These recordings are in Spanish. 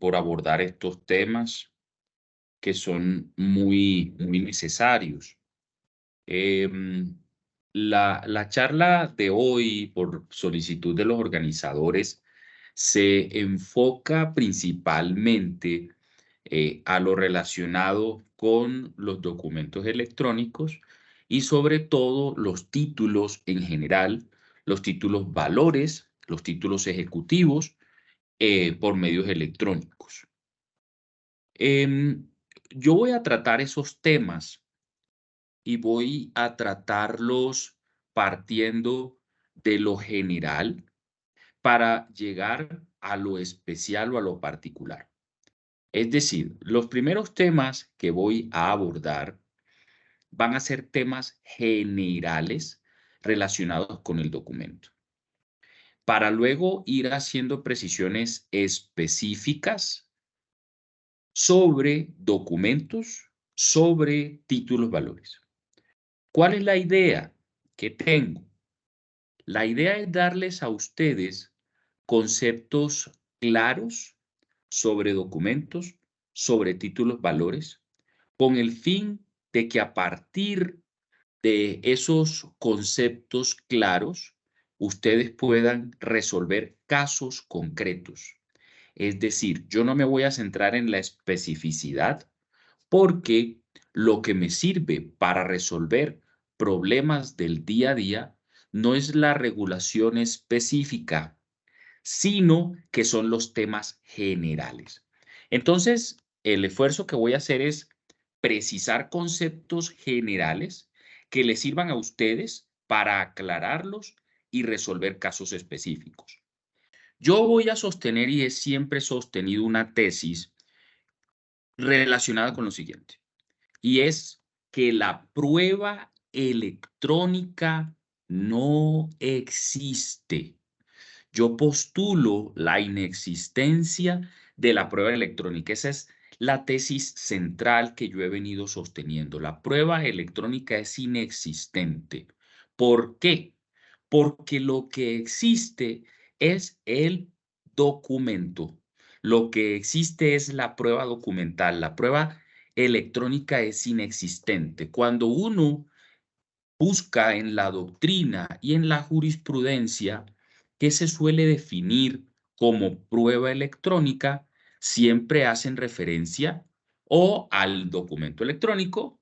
por abordar estos temas que son muy necesarios. Em, la charla de hoy, por solicitud de los organizadores, se enfoca principalmente a lo relacionado con los documentos electrónicos y sobre todo los títulos en general, los títulos valores, los títulos ejecutivos por medios electrónicos. Em, yo voy a tratar esos temas y voy a tratarlos partiendo de lo general para llegar a lo especial o a lo particular. Es decir, los primeros temas que voy a abordar van a ser temas generales relacionados con el documento, para luego ir haciendo precisiones específicas sobre documentos, sobre títulos valores. ¿Cuál es la idea que tengo? La idea es darles a ustedes conceptos claros sobre documentos, sobre títulos valores, con el fin de que a partir de esos conceptos claros, ustedes puedan resolver casos concretos. Es decir, yo no me voy a centrar en la especificidad porque lo que me sirve para resolver problemas del día a día no es la regulación específica, sino que son los temas generales. Entonces, el esfuerzo que voy a hacer es precisar conceptos generales que les sirvan a ustedes para aclararlos y resolver casos específicos. Yo voy a sostener y he siempre sostenido una tesis relacionada con lo siguiente, y es que la prueba electrónica no existe. Yo postulo la inexistencia de la prueba electrónica. Esa es la tesis central que yo he venido sosteniendo. La prueba electrónica es inexistente. ¿Por qué? Porque lo que existe es el documento. Lo que existe es la prueba documental. La prueba electrónica es inexistente. Cuando uno busca en la doctrina y en la jurisprudencia que se suele definir como prueba electrónica, siempre hacen referencia o al documento electrónico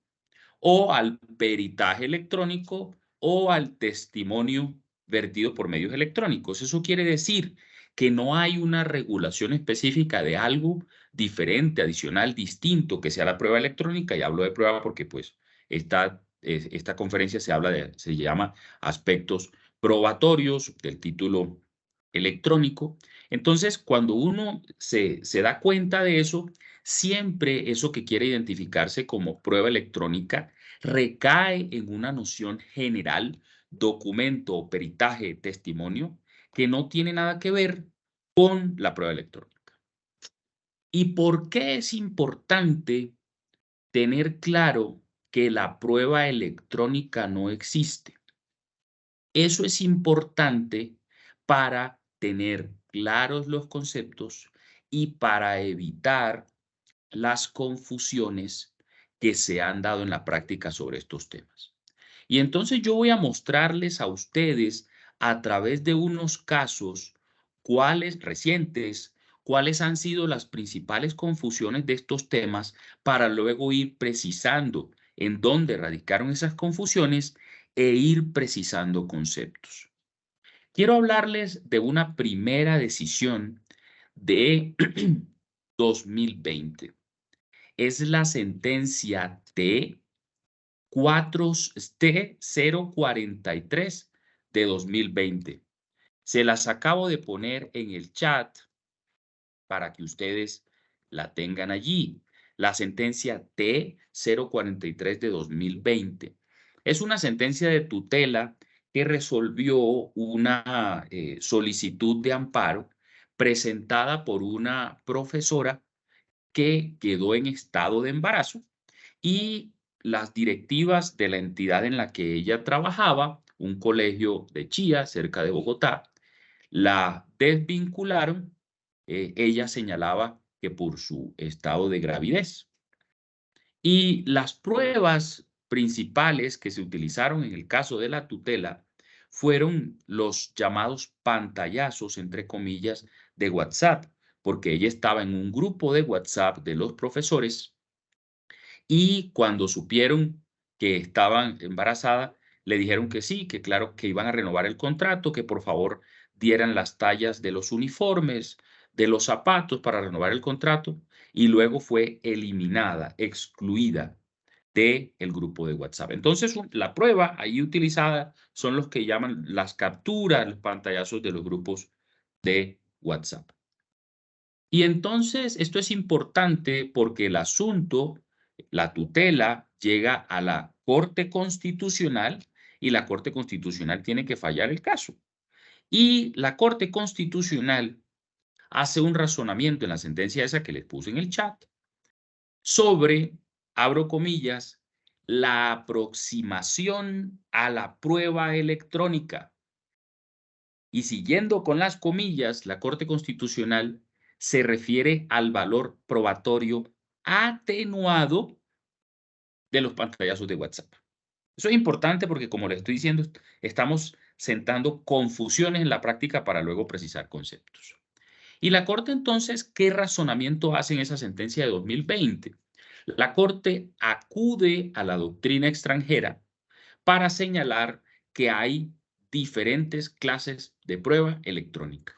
o al peritaje electrónico o al testimonio vertido por medios electrónicos. Eso quiere decir que no hay una regulación específica de algo diferente, adicional, distinto, que sea la prueba electrónica. Y hablo de prueba porque pues esta conferencia se llama aspectos probatorios del título electrónico. Entonces, cuando uno se da cuenta de eso, siempre eso que quiere identificarse como prueba electrónica recae en una noción general, documento, peritaje, testimonio, que no tiene nada que ver con la prueba electrónica. ¿Y por qué es importante tener claro que la prueba electrónica no existe? Eso es importante para tener claros los conceptos y para evitar las confusiones que se han dado en la práctica sobre estos temas. Y entonces yo voy a mostrarles a ustedes a través de unos casos cuáles recientes, cuáles han sido las principales confusiones de estos temas para luego ir precisando en dónde radicaron esas confusiones e ir precisando conceptos. Quiero hablarles de una primera decisión de 2020. Es la sentencia T043 de 2020. Se las acabo de poner en el chat para que ustedes la tengan allí. La sentencia T043 de 2020. Es una sentencia de tutela que resolvió una solicitud de amparo presentada por una profesora que quedó en estado de embarazo y las directivas de la entidad en la que ella trabajaba, un colegio de Chía, cerca de Bogotá, la desvincularon. Ella señalaba que por su estado de gravidez. Y las pruebas principales que se utilizaron en el caso de la tutela fueron los llamados pantallazos, entre comillas, de WhatsApp, porque ella estaba en un grupo de WhatsApp de los profesores y cuando supieron que estaban embarazada, le dijeron que sí, que claro, que iban a renovar el contrato, que por favor dieran las tallas de los uniformes, de los zapatos para renovar el contrato, y luego fue eliminada, excluida del grupo de WhatsApp. Entonces, la prueba ahí utilizada son los que llaman las capturas, los pantallazos de los grupos de WhatsApp. Y entonces, esto es importante porque el asunto, la tutela, llega a la Corte Constitucional y la Corte Constitucional tiene que fallar el caso. Y la Corte Constitucional hace un razonamiento en la sentencia esa que les puse en el chat sobre, abro comillas, la aproximación a la prueba electrónica. Y siguiendo con las comillas, la Corte Constitucional se refiere al valor probatorio atenuado de los pantallazos de WhatsApp. Eso es importante porque, como les estoy diciendo, estamos sentando confusiones en la práctica para luego precisar conceptos. Y la Corte, entonces, ¿qué razonamiento hace en esa sentencia de 2020? La Corte acude a la doctrina extranjera para señalar que hay diferentes clases de prueba electrónica.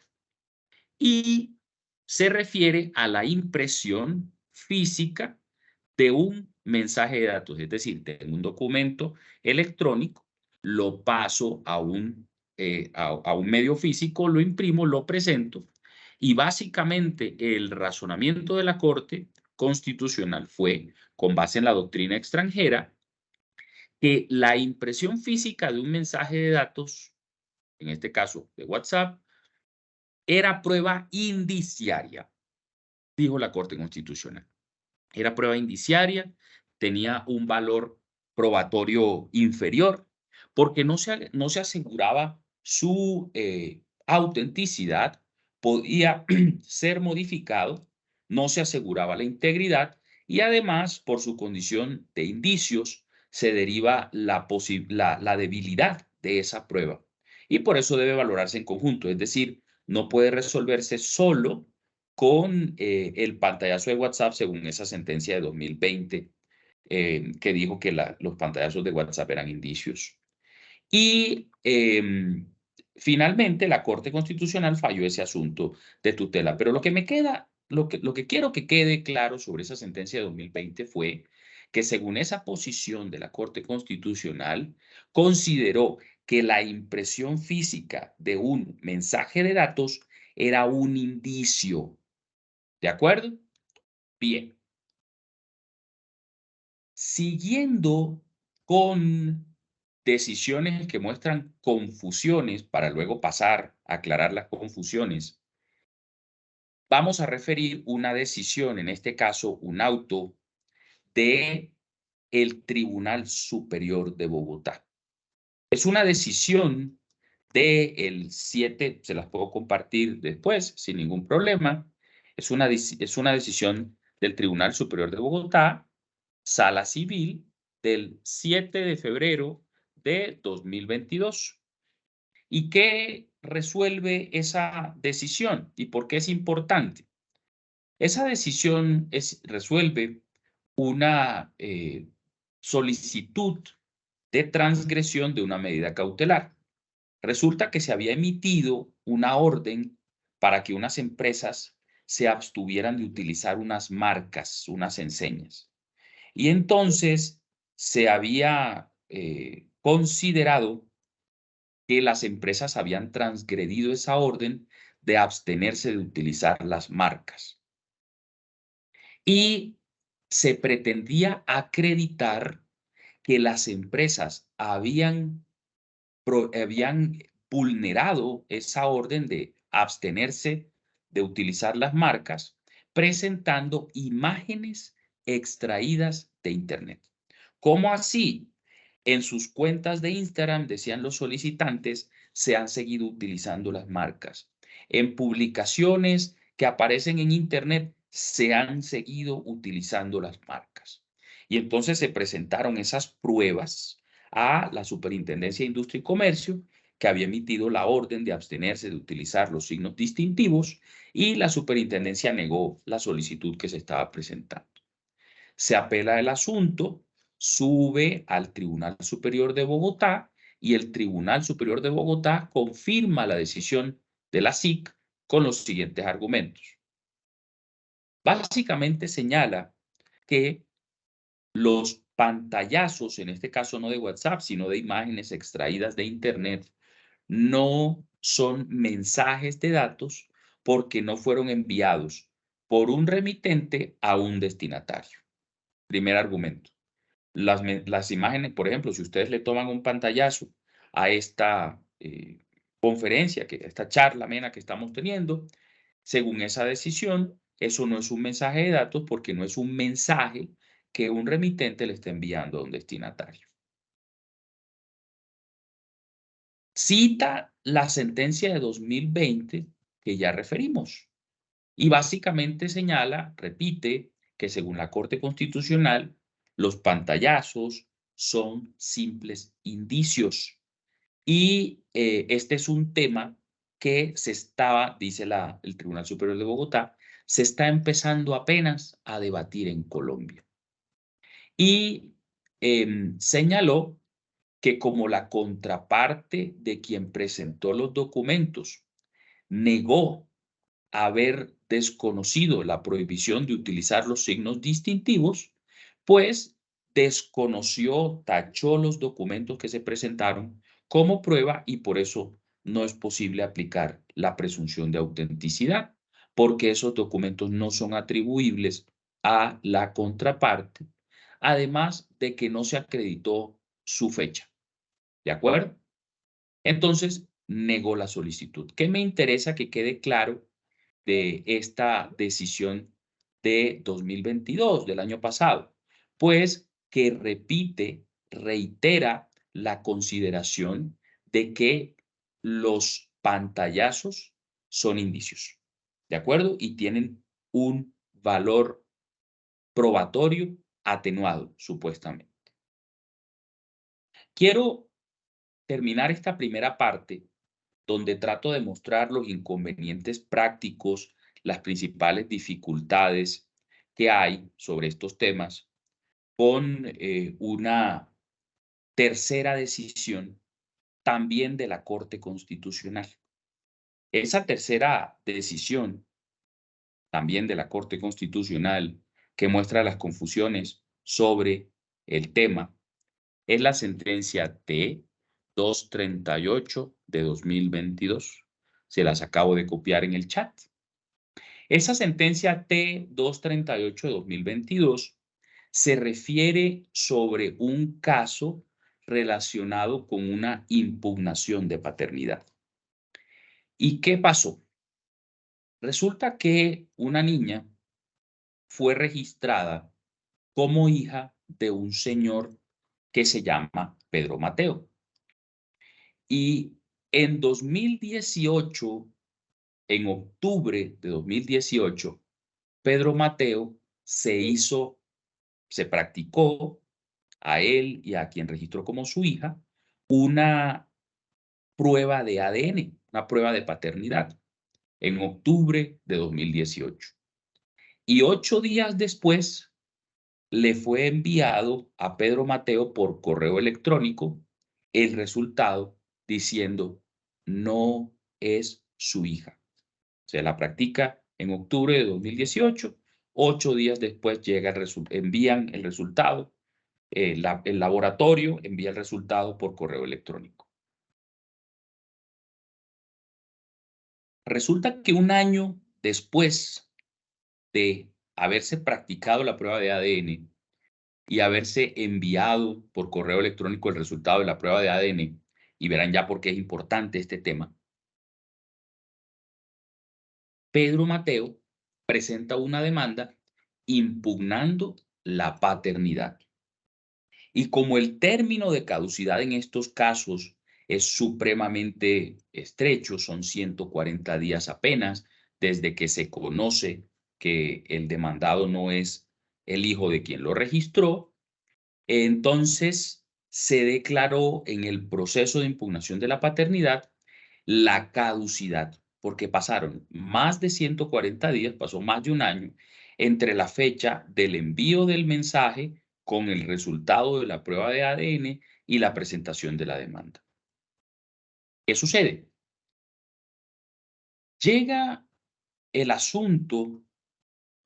Y se refiere a la impresión física de un mensaje de datos. Es decir, tengo un documento electrónico, lo paso a un medio físico, lo imprimo, lo presento. Y básicamente el razonamiento de la Corte Constitucional fue, con base en la doctrina extranjera, que la impresión física de un mensaje de datos, en este caso de WhatsApp, era prueba indiciaria, dijo la Corte Constitucional. Era prueba indiciaria, tenía un valor probatorio inferior, porque no se aseguraba su autenticidad, podía ser modificado, no se aseguraba la integridad y además, por su condición de indicios, se deriva la debilidad de esa prueba. Y por eso debe valorarse en conjunto, es decir, no puede resolverse solo con el pantallazo de WhatsApp según esa sentencia de 2020 que dijo que los pantallazos de WhatsApp eran indicios. Y finalmente la Corte Constitucional falló ese asunto de tutela. Pero lo que me queda, lo que quiero que quede claro sobre esa sentencia de 2020 fue que según esa posición de la Corte Constitucional, consideró que la impresión física de un mensaje de datos era un indicio. ¿De acuerdo? Bien. Siguiendo con decisiones que muestran confusiones para luego pasar a aclarar las confusiones, vamos a referir una decisión, en este caso un auto, de el Tribunal Superior de Bogotá. Es una decisión del 7, se las puedo compartir después sin ningún problema. Es una decisión del Tribunal Superior de Bogotá, Sala Civil, del 7 de febrero de 2022. ¿Y qué resuelve esa decisión? ¿Y por qué es importante? Esa decisión resuelve una solicitud de transgresión de una medida cautelar. Resulta que se había emitido una orden para que unas empresas se abstuvieran de utilizar unas marcas, unas enseñas. Y entonces se había considerado que las empresas habían transgredido esa orden de abstenerse de utilizar las marcas. Y se pretendía acreditar que las empresas habían vulnerado esa orden de abstenerse de utilizar las marcas, presentando imágenes extraídas de Internet. ¿Cómo así? En sus cuentas de Instagram, decían los solicitantes, se han seguido utilizando las marcas. En publicaciones que aparecen en Internet, se han seguido utilizando las marcas. Y entonces se presentaron esas pruebas a la Superintendencia de Industria y Comercio, que había emitido la orden de abstenerse de utilizar los signos distintivos, y la superintendencia negó la solicitud que se estaba presentando. Se apela el asunto, sube al Tribunal Superior de Bogotá y el Tribunal Superior de Bogotá confirma la decisión de la SIC con los siguientes argumentos. Básicamente señala que los pantallazos, en este caso no de WhatsApp, sino de imágenes extraídas de Internet, no son mensajes de datos porque no fueron enviados por un remitente a un destinatario. Primer argumento. Las imágenes, por ejemplo, si ustedes le toman un pantallazo a esta conferencia, esta charla amena que estamos teniendo, según esa decisión, eso no es un mensaje de datos porque no es un mensaje que un remitente le está enviando a un destinatario. Cita la sentencia de 2020 que ya referimos y básicamente señala, repite, que según la Corte Constitucional, los pantallazos son simples indicios. Y este es un tema que se estaba, dice el Tribunal Superior de Bogotá, se está empezando apenas a debatir en Colombia. Y señaló que como la contraparte de quien presentó los documentos negó haber desconocido la prohibición de utilizar los signos distintivos, pues desconoció, tachó los documentos que se presentaron como prueba y por eso no es posible aplicar la presunción de autenticidad, porque esos documentos no son atribuibles a la contraparte, además de que no se acreditó su fecha. ¿De acuerdo? Entonces, negó la solicitud. ¿Qué me interesa que quede claro de esta decisión de 2022, del año pasado? Pues que repite, reitera la consideración de que los pantallazos son indicios, ¿de acuerdo? Y tienen un valor probatorio atenuado, supuestamente. Quiero terminar esta primera parte donde trato de mostrar los inconvenientes prácticos, las principales dificultades que hay sobre estos temas, con una tercera decisión también de la Corte Constitucional. Esa tercera decisión también de la Corte Constitucional que muestra las confusiones sobre el tema es la sentencia T-238 de 2022. Se las acabo de copiar en el chat. Esa sentencia T-238 de 2022 se refiere sobre un caso relacionado con una impugnación de paternidad. ¿Y qué pasó? Resulta que una niña fue registrada como hija de un señor que se llama Pedro Mateo. Y en 2018, en octubre de 2018, Pedro Mateo se practicó a él y a quien registró como su hija una prueba de ADN, una prueba de paternidad, en octubre de 2018. Y 8 días después le fue enviado a Pedro Mateo por correo electrónico el resultado diciendo no es su hija. Se la practica en octubre de 2018. 8 días después envían el resultado. El laboratorio envía el resultado por correo electrónico. Resulta que un año después de haberse practicado la prueba de ADN y haberse enviado por correo electrónico el resultado de la prueba de ADN, y verán ya por qué es importante este tema, Pedro Mateo presenta una demanda impugnando la paternidad. Y como el término de caducidad en estos casos es supremamente estrecho, son 140 días apenas desde que se conoce que el demandado no es el hijo de quien lo registró, entonces se declaró en el proceso de impugnación de la paternidad la caducidad, porque pasaron más de 140 días, pasó más de un año, entre la fecha del envío del mensaje con el resultado de la prueba de ADN y la presentación de la demanda. ¿Qué sucede? Llega el asunto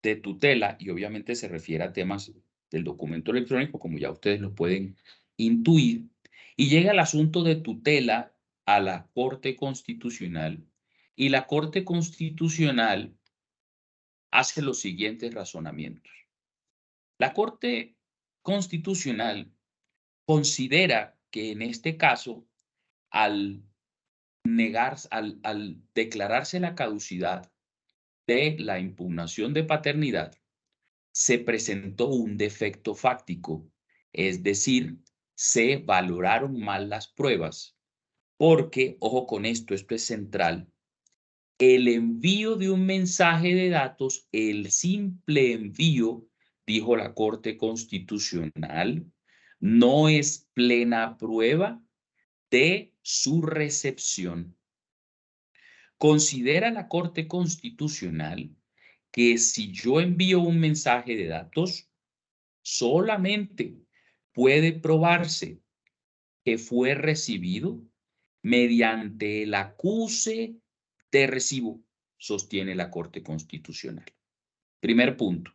de tutela, y obviamente se refiere a temas del documento electrónico, como ya ustedes lo pueden intuir, y llega el asunto de tutela a la Corte Constitucional, y la Corte Constitucional hace los siguientes razonamientos. La Corte Constitucional considera que en este caso, al al declararse la caducidad de la impugnación de paternidad, se presentó un defecto fáctico, es decir, se valoraron mal las pruebas, porque, ojo con esto es central, el envío de un mensaje de datos, el simple envío, dijo la Corte Constitucional, no es plena prueba de su recepción. Considera la Corte Constitucional que si yo envío un mensaje de datos, solamente puede probarse que fue recibido mediante el acuse de recibo, sostiene la Corte Constitucional. Primer punto,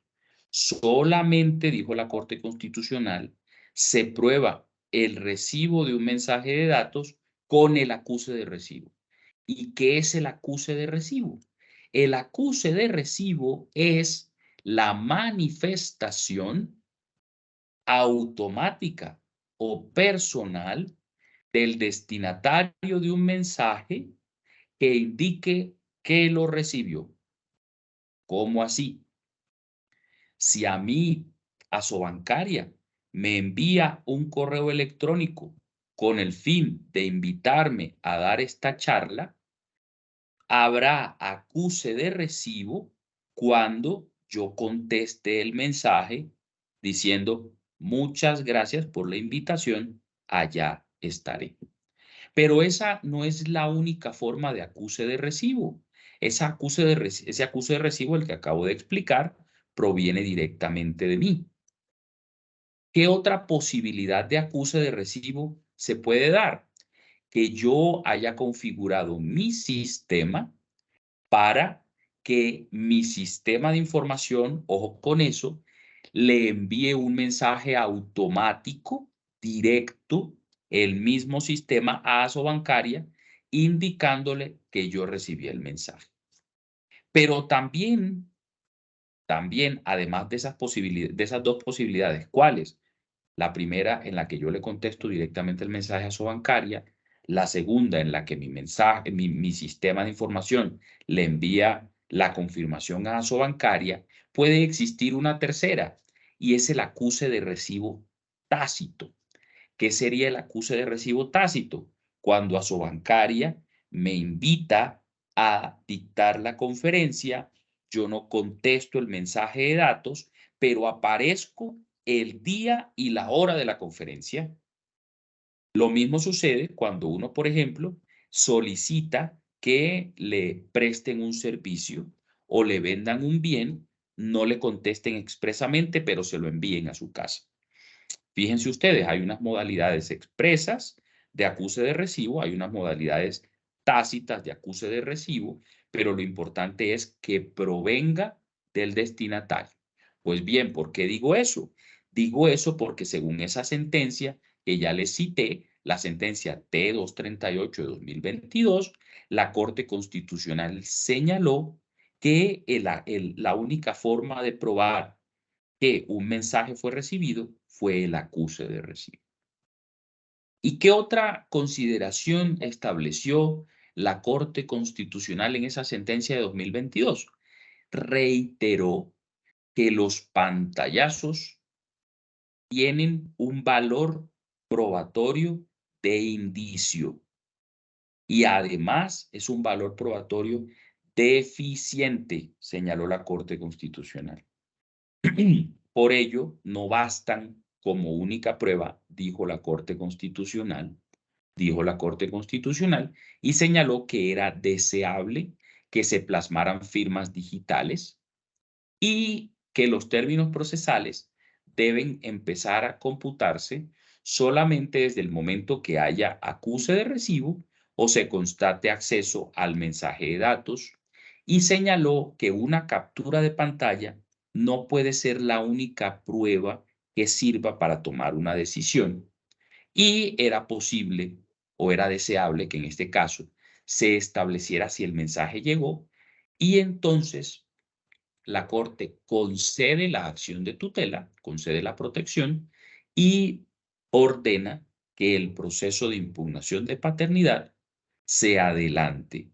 solamente, dijo la Corte Constitucional, se prueba el recibo de un mensaje de datos con el acuse de recibo. ¿Y qué es el acuse de recibo? El acuse de recibo es la manifestación automática o personal del destinatario de un mensaje que indique que lo recibió. ¿Cómo así? Si a mí, Asobancaria, me envía un correo electrónico con el fin de invitarme a dar esta charla, habrá acuse de recibo cuando yo conteste el mensaje diciendo muchas gracias por la invitación, allá estaré. Pero esa no es la única forma de acuse de recibo. Ese acuse de recibo, el que acabo de explicar, proviene directamente de mí. ¿Qué otra posibilidad de acuse de recibo se puede dar? Que yo haya configurado mi sistema para que mi sistema de información, ojo con eso, le envíe un mensaje automático, directo, el mismo sistema a Asobancaria, indicándole que yo recibí el mensaje. Pero también, además de esas posibilidades, de esas dos posibilidades, ¿cuáles? La primera, en la que yo le contesto directamente el mensaje a Asobancaria. La segunda, en la que mi mensaje, mi sistema de información le envía la confirmación a Asobancaria. Puede existir una tercera, y es el acuse de recibo tácito. ¿Qué sería el acuse de recibo tácito? Cuando Asobancaria me invita a dictar la conferencia, yo no contesto el mensaje de datos, pero aparezco el día y la hora de la conferencia. Lo mismo sucede cuando uno, por ejemplo, solicita que le presten un servicio o le vendan un bien, no le contesten expresamente, pero se lo envíen a su casa. Fíjense ustedes, hay unas modalidades expresas de acuse de recibo, hay unas modalidades tácitas de acuse de recibo, pero lo importante es que provenga del destinatario. Pues bien, ¿por qué digo eso? Digo eso porque según esa sentencia que ya les cité, la sentencia T238 de 2022, la Corte Constitucional señaló que la única forma de probar que un mensaje fue recibido fue el acuse de recibo. ¿Y qué otra consideración estableció la Corte Constitucional en esa sentencia de 2022? Reiteró que los pantallazos tienen un valor probatorio de indicio y además es un valor probatorio deficiente, señaló la Corte Constitucional. Por ello, no bastan como única prueba, dijo la Corte Constitucional, y señaló que era deseable que se plasmaran firmas digitales y que los términos procesales deben empezar a computarse solamente desde el momento que haya acuse de recibo o se constate acceso al mensaje de datos, y señaló que una captura de pantalla no puede ser la única prueba que sirva para tomar una decisión, y era posible o era deseable que en este caso se estableciera si el mensaje llegó, y entonces la Corte concede la acción de tutela, concede la protección y ordena que el proceso de impugnación de paternidad se adelante.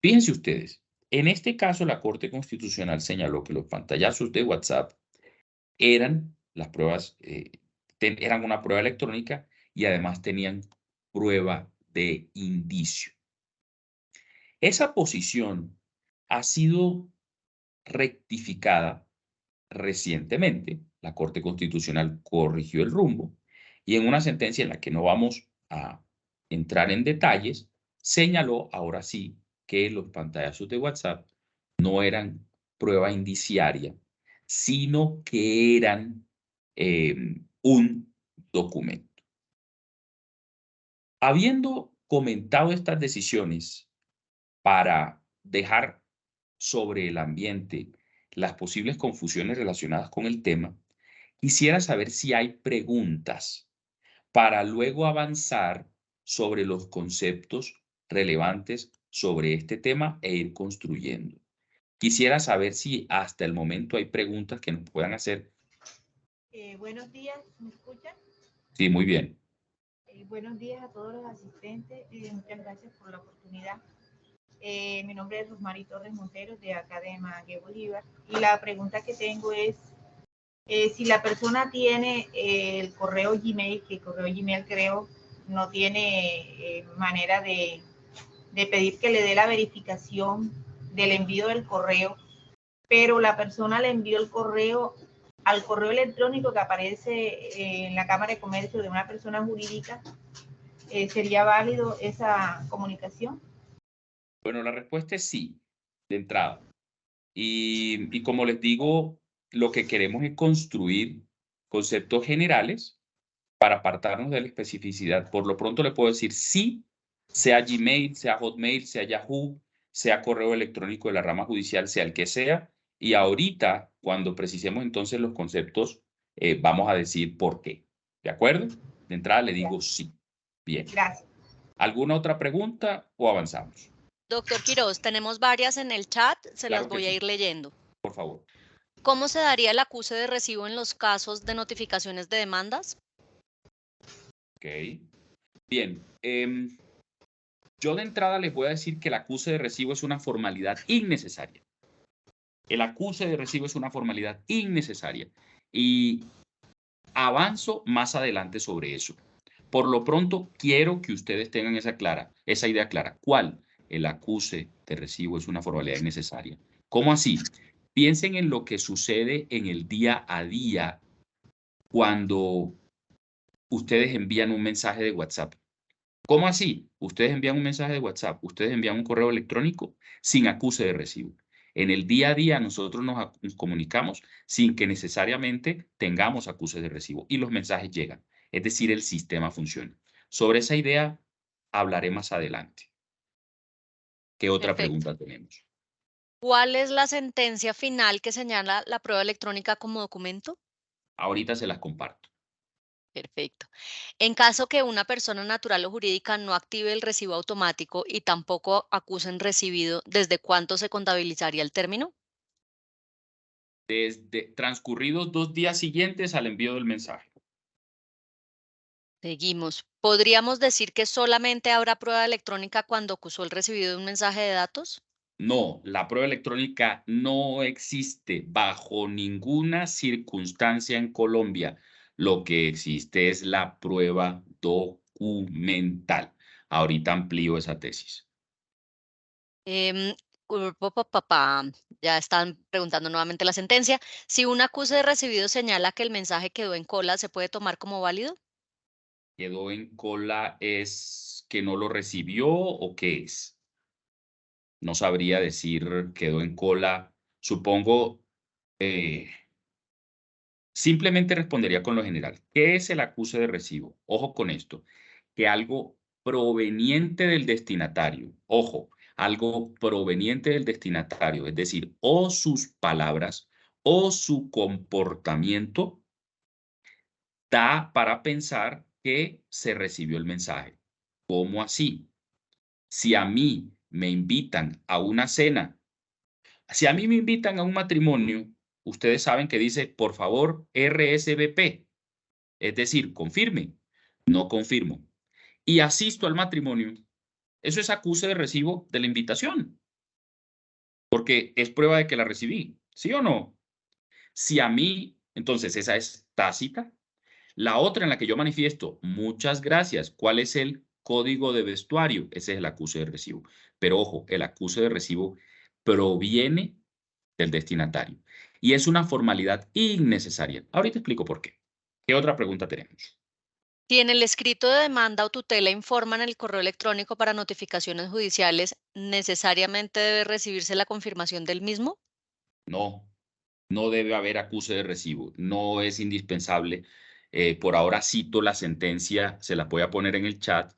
Fíjense ustedes, en este caso la Corte Constitucional señaló que los pantallazos de WhatsApp eran las pruebas, eran una prueba electrónica y además tenían prueba de indicio. Esa posición ha sido rectificada recientemente. La Corte Constitucional corrigió el rumbo y en una sentencia en la que no vamos a entrar en detalles, señaló ahora sí que los pantallazos de WhatsApp no eran prueba indiciaria, sino que eran un documento. Habiendo comentado estas decisiones para dejar sobre el ambiente las posibles confusiones relacionadas con el tema, quisiera saber si hay preguntas para luego avanzar sobre los conceptos relevantes sobre este tema e ir construyendo. Quisiera saber si hasta el momento hay preguntas que nos puedan hacer. Buenos días, ¿me escuchan? Sí, muy bien. Buenos días a todos los asistentes. Muchas gracias por la oportunidad. Mi nombre es Rosmary Torres Montero, de acá de Mangue, Bolívar. Y la pregunta que tengo es, si la persona tiene el correo Gmail, que el correo Gmail creo no tiene manera de pedir que le dé la verificación del envío del correo, pero la persona le envió el correo al correo electrónico que aparece en la Cámara de Comercio de una persona jurídica, ¿sería válido esa comunicación? Bueno, la respuesta es sí, de entrada. Y como les digo, lo que queremos es construir conceptos generales para apartarnos de la especificidad. Por lo pronto le puedo decir sí, sea Gmail, sea Hotmail, sea Yahoo, sea correo electrónico de la rama judicial, sea el que sea. Y ahorita, cuando precisemos entonces los conceptos, vamos a decir por qué. ¿De acuerdo? De entrada le digo sí. Bien. Gracias. ¿Alguna otra pregunta o avanzamos? Doctor Quiroz, tenemos varias en el chat, Claro las que voy a sí. ir leyendo. Por favor. ¿Cómo se daría el acuse de recibo en los casos de notificaciones de demandas? Ok. Bien. Yo de entrada les voy a decir que el acuse de recibo es una formalidad innecesaria. El acuse de recibo es una formalidad innecesaria. Y avanzo más adelante sobre eso. Por lo pronto, quiero que ustedes tengan esa idea clara. ¿Cuál? El acuse de recibo es una formalidad innecesaria. ¿Cómo así? Piensen en lo que sucede en el día a día cuando ustedes envían un mensaje de WhatsApp. ¿Cómo así? Ustedes envían un mensaje de WhatsApp, ustedes envían un correo electrónico sin acuse de recibo. En el día a día nosotros nos comunicamos sin que necesariamente tengamos acuse de recibo y los mensajes llegan. Es decir, el sistema funciona. Sobre esa idea hablaré más adelante. ¿Qué otra Perfecto. pregunta tenemos? ¿Cuál es la sentencia final que señala la prueba electrónica como documento? Ahorita se las comparto. Perfecto. En caso que una persona natural o jurídica no active el recibo automático y tampoco acusen recibido, ¿desde cuánto se contabilizaría el término? Desde transcurridos 2 días siguientes al envío del mensaje. Seguimos. ¿Podríamos decir que solamente habrá prueba electrónica cuando acusó el recibido de un mensaje de datos? No, la prueba electrónica no existe bajo ninguna circunstancia en Colombia. Lo que existe es la prueba documental. Ahorita amplío esa tesis. Em, ya están preguntando nuevamente la sentencia. Si un acuse de recibido señala que el mensaje quedó en cola, ¿se puede tomar como válido? ¿Quedó en cola es que no lo recibió o qué es? No sabría decir quedó en cola. Supongo, eh, simplemente respondería con lo general. ¿Qué es el acuse de recibo? Ojo con esto, que algo proveniente del destinatario, ojo, algo proveniente del destinatario, es decir, o sus palabras o su comportamiento da para pensar que se recibió el mensaje. ¿Cómo así? Si a mí me invitan a una cena, si a mí me invitan a un matrimonio, ustedes saben que dice, por favor, RSVP, es decir, confirme, no confirmo, y asisto al matrimonio, eso es acuse de recibo de la invitación, porque es prueba de que la recibí, ¿sí o no? Si a mí, entonces esa es tácita. La otra en la que yo manifiesto, muchas gracias. ¿Cuál es el código de vestuario? Ese es el acuse de recibo. Pero ojo, el acuse de recibo proviene del destinatario y es una formalidad innecesaria. Ahorita explico por qué. ¿Qué otra pregunta tenemos? Si en el escrito de demanda o tutela informan el correo electrónico para notificaciones judiciales, ¿necesariamente debe recibirse la confirmación del mismo? No, no debe haber acuse de recibo. No es indispensable. Por ahora cito la sentencia, se la voy a poner en el chat.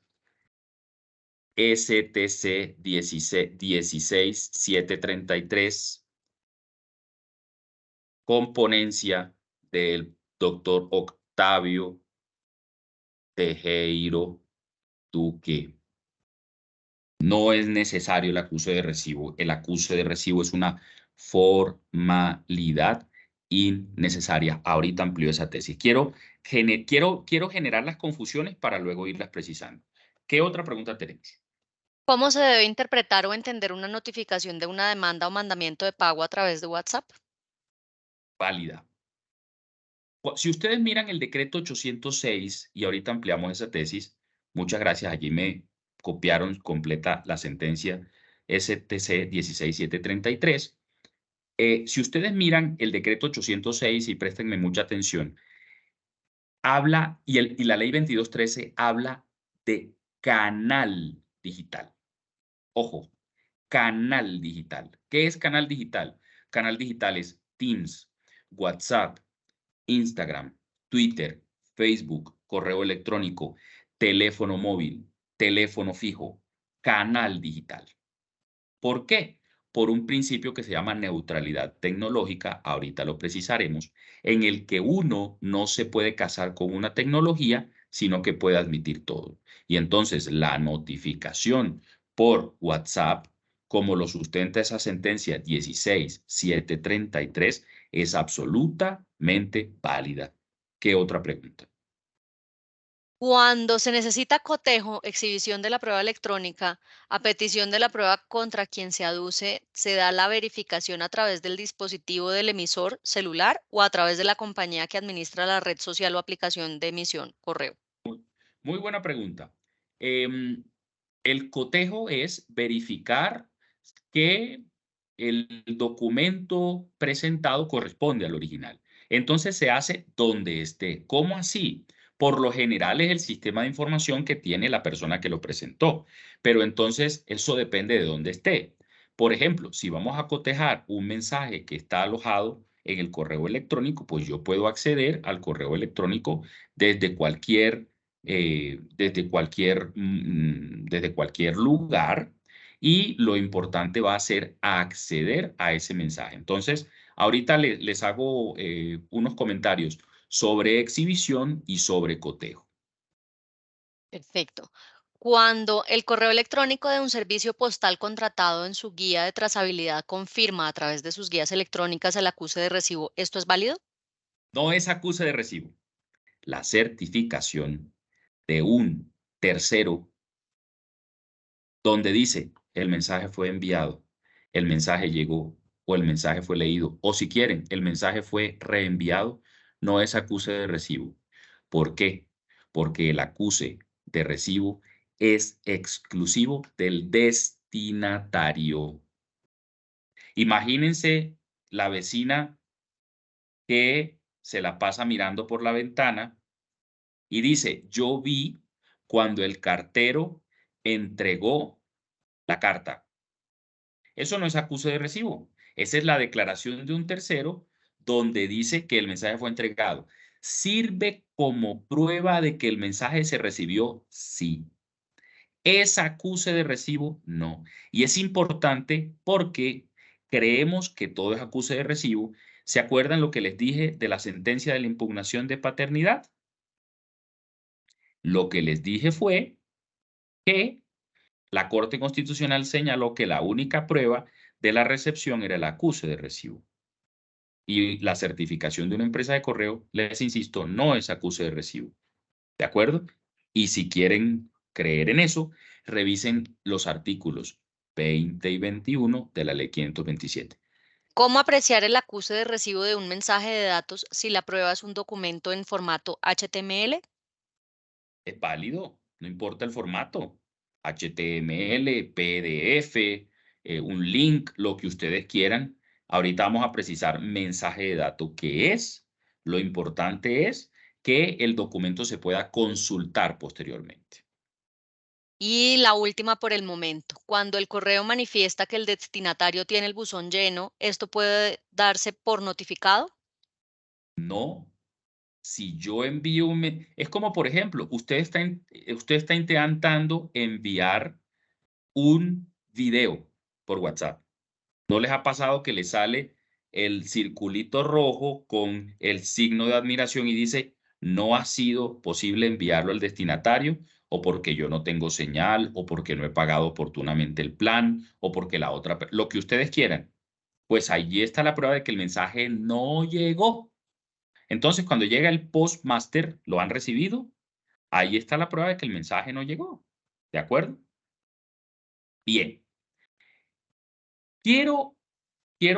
STC 16733, con ponencia del doctor Octavio Tejero Duque. No es necesario el acuse de recibo. El acuse de recibo es una formalidad innecesaria. Ahorita amplío esa tesis. Quiero generar las confusiones para luego irlas precisando. ¿Qué otra pregunta tenemos? ¿Cómo se debe interpretar o entender una notificación de una demanda o mandamiento de pago a través de WhatsApp? Válida. Si ustedes miran el decreto 806, y ahorita ampliamos esa tesis, muchas gracias, allí me copiaron completa la sentencia STC 16733. Si ustedes miran el decreto 806 y préstenme mucha atención, habla, y la ley 2213 habla de canal digital. Ojo, canal digital. ¿Qué es canal digital? Canal digital es Teams, WhatsApp, Instagram, Twitter, Facebook, correo electrónico, teléfono móvil, teléfono fijo, canal digital. ¿Por qué? Por un principio que se llama neutralidad tecnológica, ahorita lo precisaremos, en el que uno no se puede casar con una tecnología, sino que puede admitir todo. Y entonces la notificación por WhatsApp, como lo sustenta esa sentencia 16733, es absolutamente válida. ¿Qué otra pregunta? Cuando se necesita cotejo, exhibición de la prueba electrónica, a petición de la prueba contra quien se aduce, ¿se da la verificación a través del dispositivo del emisor celular o a través de la compañía que administra la red social o aplicación de emisión, correo? Muy buena pregunta. El cotejo es verificar que el documento presentado corresponde al original. Entonces se hace donde esté. ¿Cómo así? Por lo general es el sistema de información que tiene la persona que lo presentó, pero entonces eso depende de dónde esté. Por ejemplo, si vamos a cotejar un mensaje que está alojado en el correo electrónico, pues yo puedo acceder al correo electrónico desde desde cualquier lugar, y lo importante va a ser acceder a ese mensaje. Entonces, ahorita les hago unos comentarios sobre exhibición y sobre cotejo. Perfecto. Cuando el correo electrónico de un servicio postal contratado en su guía de trazabilidad confirma a través de sus guías electrónicas el acuse de recibo, ¿esto es válido? No es acuse de recibo. La certificación de un tercero donde dice el mensaje fue enviado, el mensaje llegó o el mensaje fue leído, o si quieren, el mensaje fue reenviado, no es acuse de recibo. ¿Por qué? Porque el acuse de recibo es exclusivo del destinatario. destinatario. Imagínense la vecina que se la pasa mirando por la ventana y dice, yo vi cuando el cartero entregó la carta. Eso no es acuse de recibo. Esa es la declaración de un tercero donde dice que el mensaje fue entregado. ¿Sirve como prueba de que el mensaje se recibió? Sí. ¿Es acuse de recibo? No. Y es importante porque creemos que todo es acuse de recibo. ¿Se acuerdan lo que les dije de la sentencia de la impugnación de paternidad? Lo que les dije fue que la Corte Constitucional señaló que la única prueba de la recepción era el acuse de recibo. Y la certificación de una empresa de correo, les insisto, no es acuse de recibo. ¿De acuerdo? Y si quieren creer en eso, revisen los artículos 20 y 21 de la Ley 527. ¿Cómo apreciar el acuse de recibo de un mensaje de datos si la prueba es un documento en formato HTML? Es válido, no importa el formato. HTML, PDF, un link, lo que ustedes quieran. Ahorita vamos a precisar mensaje de datos, ¿qué es? Lo importante es que el documento se pueda consultar posteriormente. Y la última por el momento. Cuando el correo manifiesta que el destinatario tiene el buzón lleno, ¿esto puede darse por notificado? No, si yo envío es como, por ejemplo, usted está intentando enviar un video por WhatsApp. ¿No les ha pasado que le sale el circulito rojo con el signo de admiración y dice, no ha sido posible enviarlo al destinatario, o porque yo no tengo señal, o porque no he pagado oportunamente el plan, o porque la otra, lo que ustedes quieran? Pues allí está la prueba de que el mensaje no llegó. Entonces, cuando llega el postmaster, ¿lo han recibido? Ahí está la prueba de que el mensaje no llegó. ¿De acuerdo? Bien. Quiero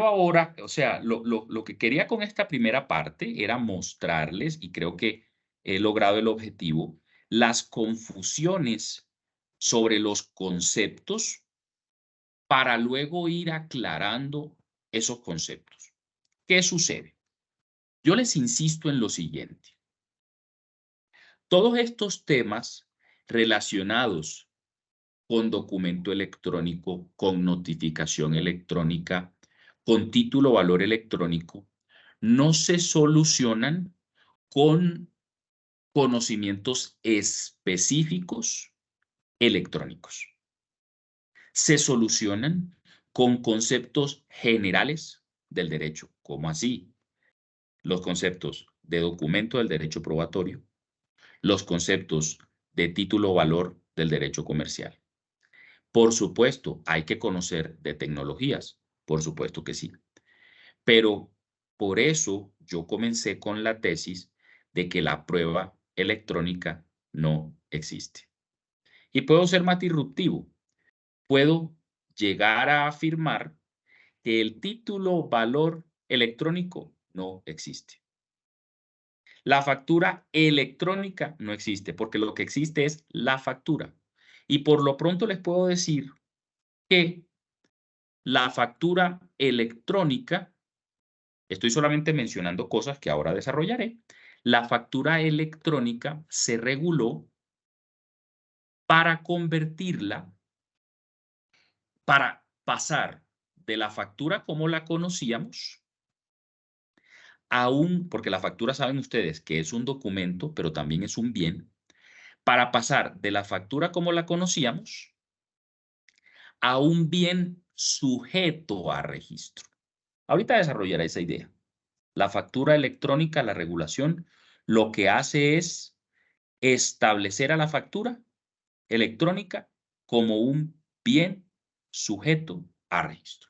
ahora, o sea, lo que quería con esta primera parte era mostrarles, y creo que he logrado el objetivo, las confusiones sobre los conceptos para luego ir aclarando esos conceptos. ¿Qué sucede? Yo les insisto en lo siguiente. Todos estos temas relacionados con documento electrónico, con notificación electrónica, con título valor electrónico, no se solucionan con conocimientos específicos electrónicos. Se solucionan con conceptos generales del derecho. ¿Cómo así? Los conceptos de documento del derecho probatorio, los conceptos de título valor del derecho comercial. Por supuesto, hay que conocer de tecnologías, por supuesto que sí. Pero por eso yo comencé con la tesis de que la prueba electrónica no existe. Y puedo ser más disruptivo. Puedo llegar a afirmar que el título valor electrónico no existe. La factura electrónica no existe, porque lo que existe es la factura. Y por lo pronto les puedo decir que la factura electrónica, estoy solamente mencionando cosas que ahora desarrollaré, la factura electrónica se reguló para convertirla, para pasar de la factura como la conocíamos a porque la factura saben ustedes que es un documento, pero también es un bien, para pasar de la factura como la conocíamos a un bien sujeto a registro. Ahorita desarrollaré esa idea. La factura electrónica, la regulación, lo que hace es establecer a la factura electrónica como un bien sujeto a registro.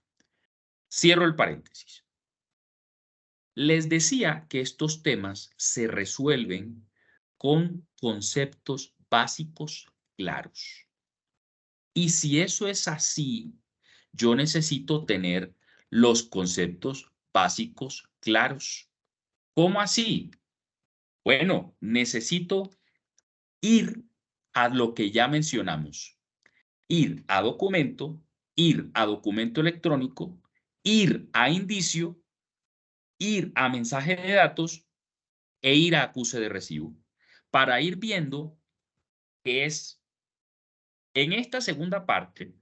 Cierro el paréntesis. Les decía que estos temas se resuelven con conceptos básicos claros. Y si eso es así, yo necesito tener los conceptos básicos claros. ¿Cómo así? Bueno, necesito ir a lo que ya mencionamos. Ir a documento ir a documento electrónico, ir a indicio, ir a mensaje de datos e ir a acuse de recibo, para ir viendo que es, en esta segunda parte,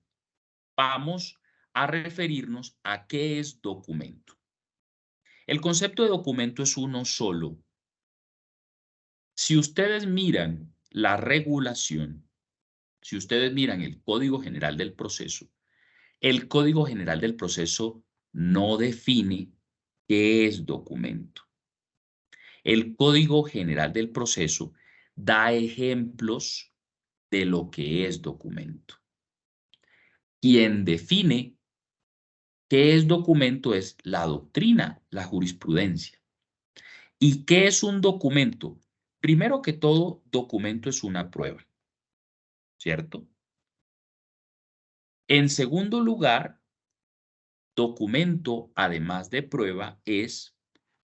vamos a referirnos a qué es documento. El concepto de documento es uno solo. Si ustedes miran la regulación, si ustedes miran el Código General del Proceso, el Código General del Proceso no define qué es documento. El Código General del Proceso da ejemplos de lo que es documento. Quien define qué es documento es la doctrina, la jurisprudencia. ¿Y qué es un documento? Primero que todo, documento es una prueba, ¿cierto? En segundo lugar, documento, además de prueba, es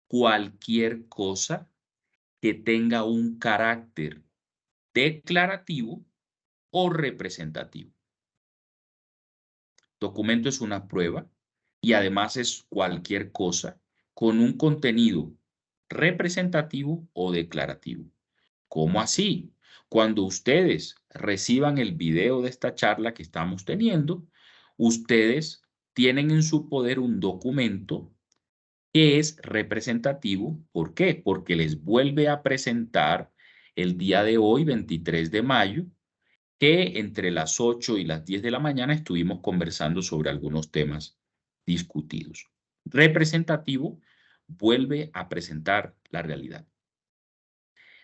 cualquier cosa que tenga un carácter declarativo o representativo. Documento es una prueba y además es cualquier cosa con un contenido representativo o declarativo. ¿Cómo así? Cuando ustedes reciban el video de esta charla que estamos teniendo, ustedes tienen en su poder un documento que es representativo. ¿Por qué? Porque les vuelve a presentar el día de hoy, 23 de mayo, que entre las 8 y las 10 de la mañana estuvimos conversando sobre algunos temas discutidos. Representativo vuelve a presentar la realidad.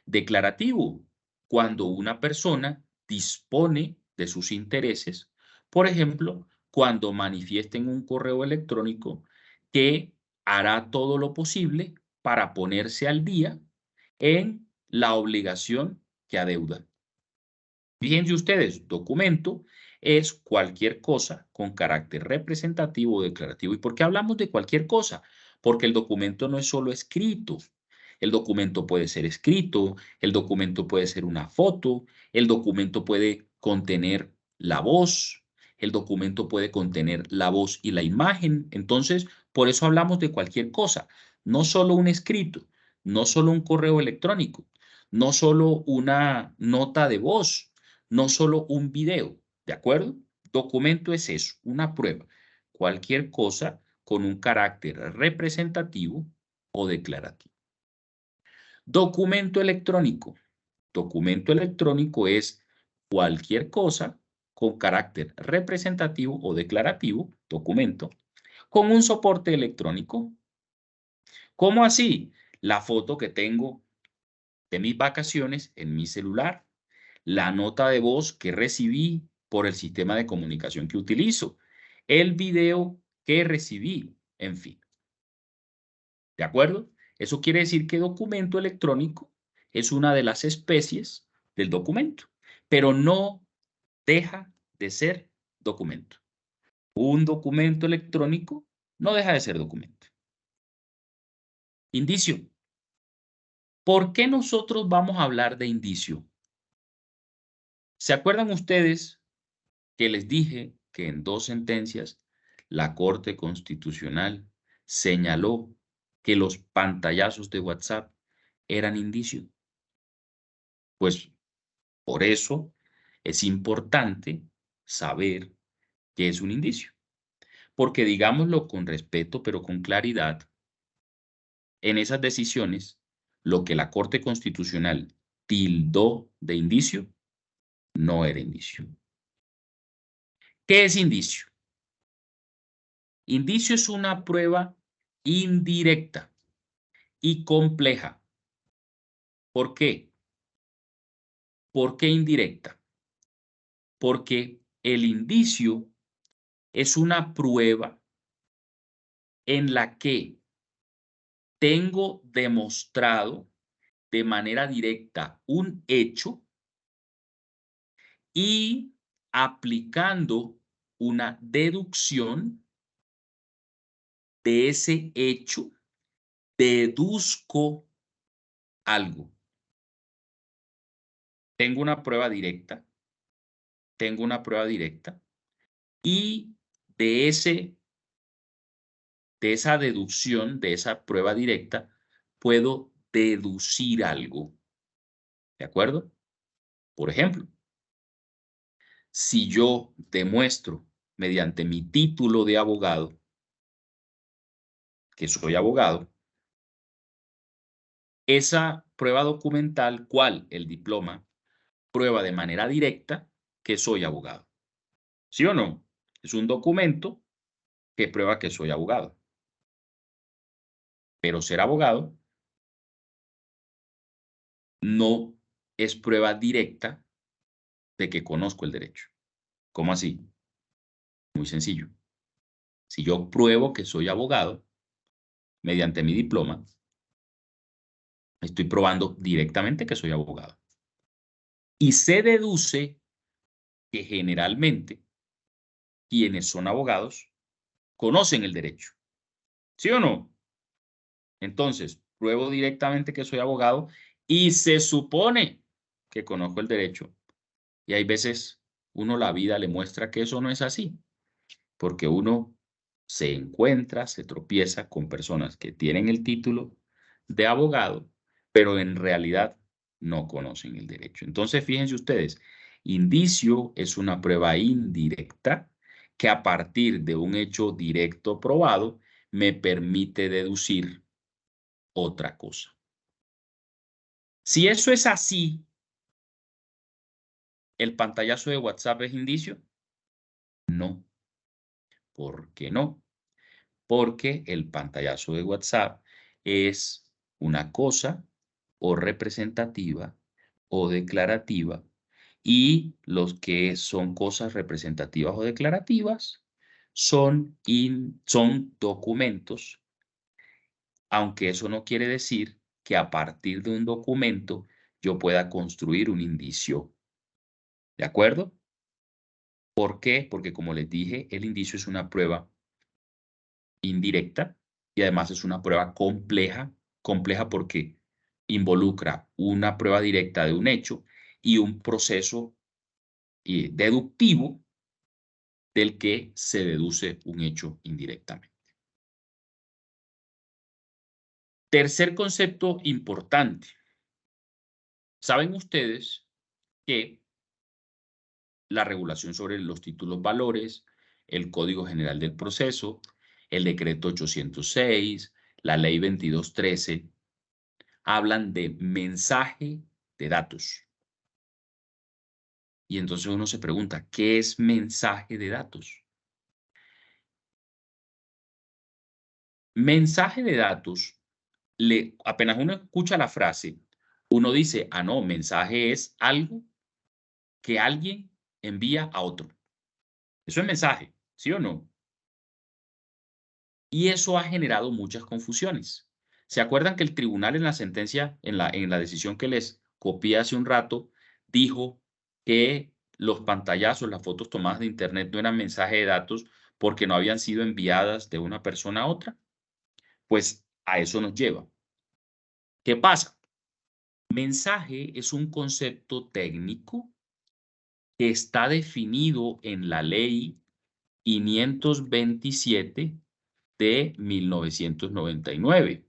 Declarativo, cuando una persona dispone de sus intereses, por ejemplo, cuando manifiesta en un correo electrónico que hará todo lo posible para ponerse al día en la obligación que adeuda. Fíjense ustedes, documento es cualquier cosa con carácter representativo o declarativo. ¿Y por qué hablamos de cualquier cosa? Porque el documento no es solo escrito. El documento puede ser escrito, el documento puede ser una foto, el documento puede contener la voz, el documento puede contener la voz y la imagen. Entonces, por eso hablamos de cualquier cosa, no solo un escrito, no solo un correo electrónico, no solo una nota de voz, no solo un video, ¿de acuerdo? Documento es eso, una prueba, cualquier cosa con un carácter representativo o declarativo. Documento electrónico. Documento electrónico es cualquier cosa con carácter representativo o declarativo, documento, con un soporte electrónico. ¿Cómo así? La foto que tengo de mis vacaciones en mi celular, la nota de voz que recibí por el sistema de comunicación que utilizo, el video que recibí, en fin. ¿De acuerdo? Eso quiere decir que documento electrónico es una de las especies del documento, pero no deja de ser documento. Un documento electrónico no deja de ser documento. Indicio. ¿Por qué nosotros vamos a hablar de indicio? ¿Se acuerdan ustedes que les dije que en dos sentencias la Corte Constitucional señaló que los pantallazos de WhatsApp eran indicio? Pues por eso es importante saber qué es un indicio. Porque digámoslo con respeto, pero con claridad, en esas decisiones, lo que la Corte Constitucional tildó de indicio no era indicio. ¿Qué es indicio? Indicio es una prueba indirecta y compleja. ¿Por qué? ¿Por qué indirecta? Porque el indicio es una prueba en la que tengo demostrado de manera directa un hecho y aplicando una deducción de ese hecho, deduzco algo. Tengo una prueba directa y de esa deducción, de esa prueba directa, puedo deducir algo. ¿De acuerdo? Por ejemplo, si yo demuestro mediante mi título de abogado que soy abogado, esa prueba documental, ¿cuál? El diploma, prueba de manera directa que soy abogado. ¿Sí o no? Es un documento que prueba que soy abogado. Pero ser abogado no es prueba directa de que conozco el derecho. ¿Cómo así? Muy sencillo. Si yo pruebo que soy abogado mediante mi diploma, estoy probando directamente que soy abogado. Y se deduce que generalmente quienes son abogados conocen el derecho. ¿Sí o no? Entonces, pruebo directamente que soy abogado y se supone que conozco el derecho. Y hay veces uno la vida le muestra que eso no es así, porque uno se encuentra, se tropieza con personas que tienen el título de abogado, pero en realidad no conocen el derecho. Entonces, fíjense ustedes, indicio es una prueba indirecta que a partir de un hecho directo probado me permite deducir otra cosa. Si eso es así, ¿el pantallazo de WhatsApp es indicio? No. ¿Por qué no? Porque el pantallazo de WhatsApp es una cosa o representativa o declarativa, y los que son cosas representativas o declarativas son documentos, aunque eso no quiere decir que a partir de un documento yo pueda construir un indicio. ¿De acuerdo? ¿Por qué? Porque como les dije, el indicio es una prueba indirecta y además es una prueba compleja porque involucra una prueba directa de un hecho y un proceso deductivo del que se deduce un hecho indirectamente. Tercer concepto importante. Saben ustedes que la regulación sobre los títulos valores, el Código General del Proceso, el Decreto 806, la Ley 2213, hablan de mensaje de datos. Y entonces uno se pregunta, ¿qué es mensaje de datos? Mensaje de datos, apenas uno escucha la frase, uno dice, ah, no, mensaje es algo que alguien envía a otro. Eso es mensaje, ¿sí o no? Y eso ha generado muchas confusiones. ¿Se acuerdan que el tribunal en la sentencia, en la decisión que les copié hace un rato, dijo que los pantallazos, las fotos tomadas de internet no eran mensaje de datos porque no habían sido enviadas de una persona a otra? Pues a eso nos lleva. ¿Qué pasa? Mensaje es un concepto técnico que está definido en la ley 527 de 1999,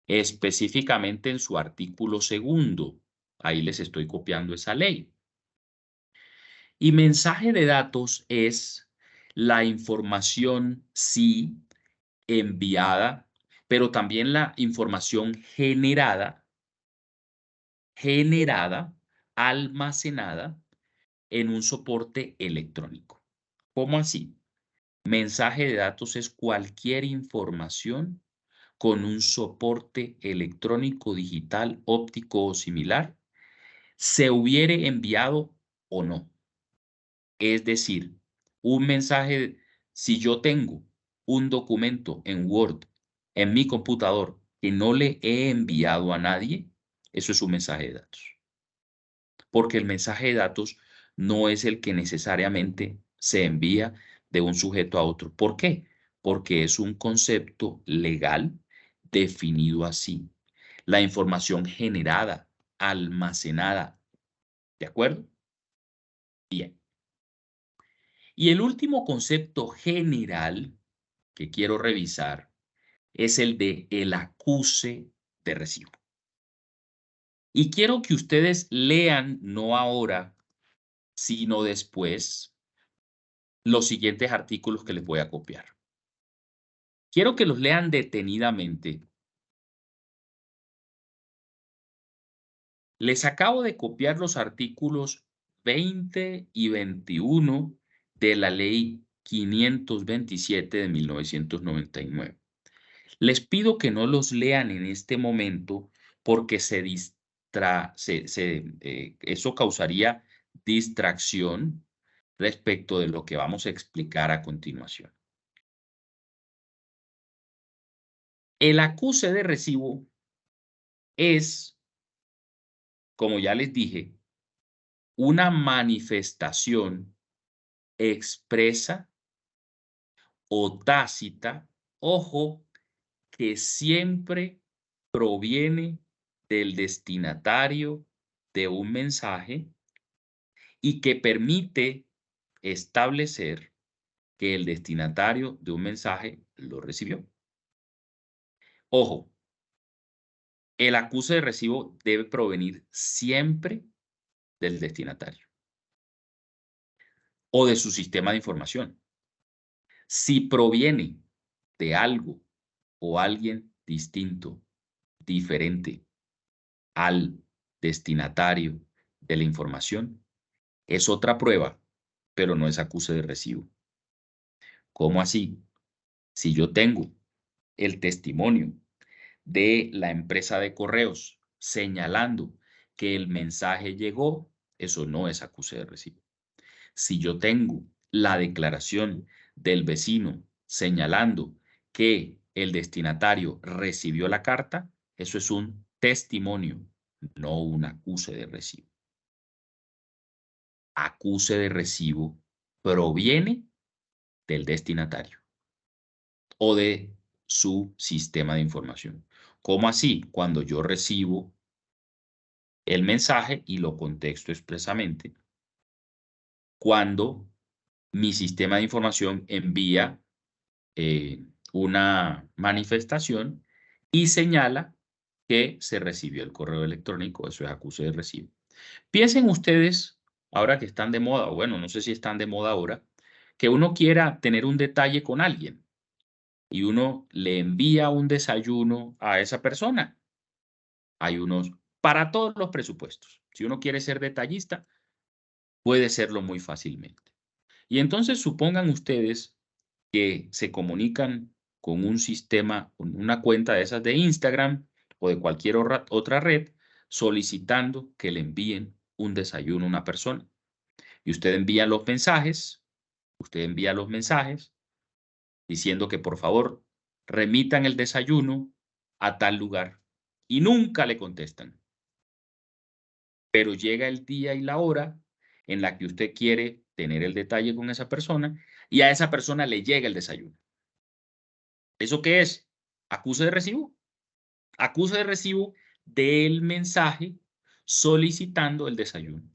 específicamente en su artículo 2. Ahí les estoy copiando esa ley. Y mensaje de datos es la información, sí, enviada, pero también la información generada, almacenada en un soporte electrónico. ¿Cómo así? Mensaje de datos es cualquier información con un soporte electrónico, digital, óptico o similar, se hubiere enviado o no. Es decir, un mensaje, si yo tengo un documento en Word en mi computador que no le he enviado a nadie, eso es un mensaje de datos. Porque el mensaje de datos no es el que necesariamente se envía de un sujeto a otro. ¿Por qué? Porque es un concepto legal definido así. La información generada, almacenada. ¿De acuerdo? Bien. Y el último concepto general que quiero revisar es el de el acuse de recibo. Y quiero que ustedes lean, no ahora, sino después, los siguientes artículos que les voy a copiar. Quiero que los lean detenidamente. Les acabo de copiar los artículos 20 y 21 de la Ley 527 de 1999. Les pido que no los lean en este momento porque eso causaría distracción respecto de lo que vamos a explicar a continuación. El acuse de recibo es, como ya les dije, una manifestación expresa o tácita, ojo, que siempre proviene del destinatario de un mensaje y que permite establecer que el destinatario de un mensaje lo recibió. Ojo, el acuse de recibo debe provenir siempre del destinatario o de su sistema de información. Si proviene de algo o alguien distinto, diferente al destinatario de la información, es otra prueba, pero no es acuse de recibo. ¿Cómo así? Si yo tengo el testimonio de la empresa de correos señalando que el mensaje llegó, eso no es acuse de recibo. Si yo tengo la declaración del vecino señalando que el destinatario recibió la carta, eso es un testimonio, no un acuse de recibo. Acuse de recibo proviene del destinatario o de su sistema de información. ¿Cómo así? Cuando yo recibo el mensaje y lo contexto expresamente, cuando mi sistema de información envía una manifestación y señala que se recibió el correo electrónico, eso es acuse de recibo. Piensen ustedes, ahora que están de moda, o bueno, no sé si están de moda ahora, que uno quiera tener un detalle con alguien y uno le envía un desayuno a esa persona. Hay unos para todos los presupuestos. Si uno quiere ser detallista, puede serlo muy fácilmente. Y entonces supongan ustedes que se comunican con un sistema, con una cuenta de esas de Instagram o de cualquier otra red, solicitando que le envíen un desayuno a una persona. Y usted envía los mensajes diciendo que por favor remitan el desayuno a tal lugar y nunca le contestan. Pero llega el día y la hora en la que usted quiere tener el detalle con esa persona y a esa persona le llega el desayuno. ¿Eso qué es? Acuse de recibo. Acuse de recibo del mensaje solicitando el desayuno.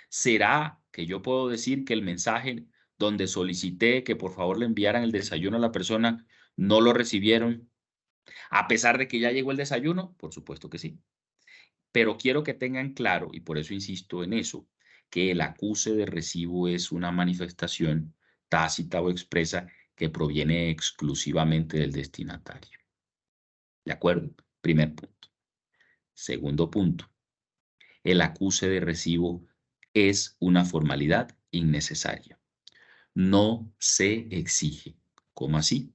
¿Será que yo puedo decir que el mensaje donde solicité que por favor le enviaran el desayuno a la persona no lo recibieron, a pesar de que ya llegó el desayuno? Por supuesto que sí. Pero quiero que tengan claro, y por eso insisto en eso, que el acuse de recibo es una manifestación tácita o expresa que proviene exclusivamente del destinatario. ¿De acuerdo? Primer punto. Segundo punto. El acuse de recibo es una formalidad innecesaria. No se exige. ¿Cómo así?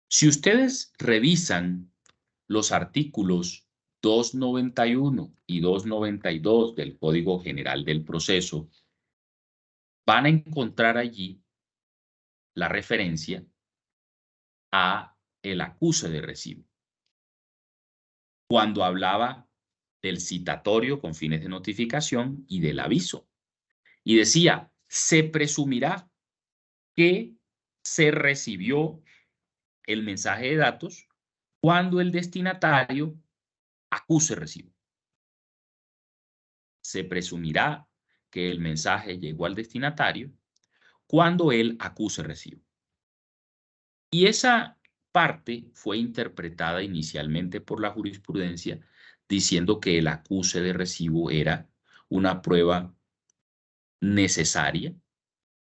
Si ustedes revisan los artículos 291 y 292 del Código General del Proceso, van a encontrar allí la referencia a el acuse de recibo. Cuando hablaba del citatorio con fines de notificación y del aviso. Y decía, se presumirá que se recibió el mensaje de datos cuando el destinatario acuse recibo. Se presumirá que el mensaje llegó al destinatario cuando él acuse recibo. Y esa parte fue interpretada inicialmente por la jurisprudencia diciendo que el acuse de recibo era una prueba necesaria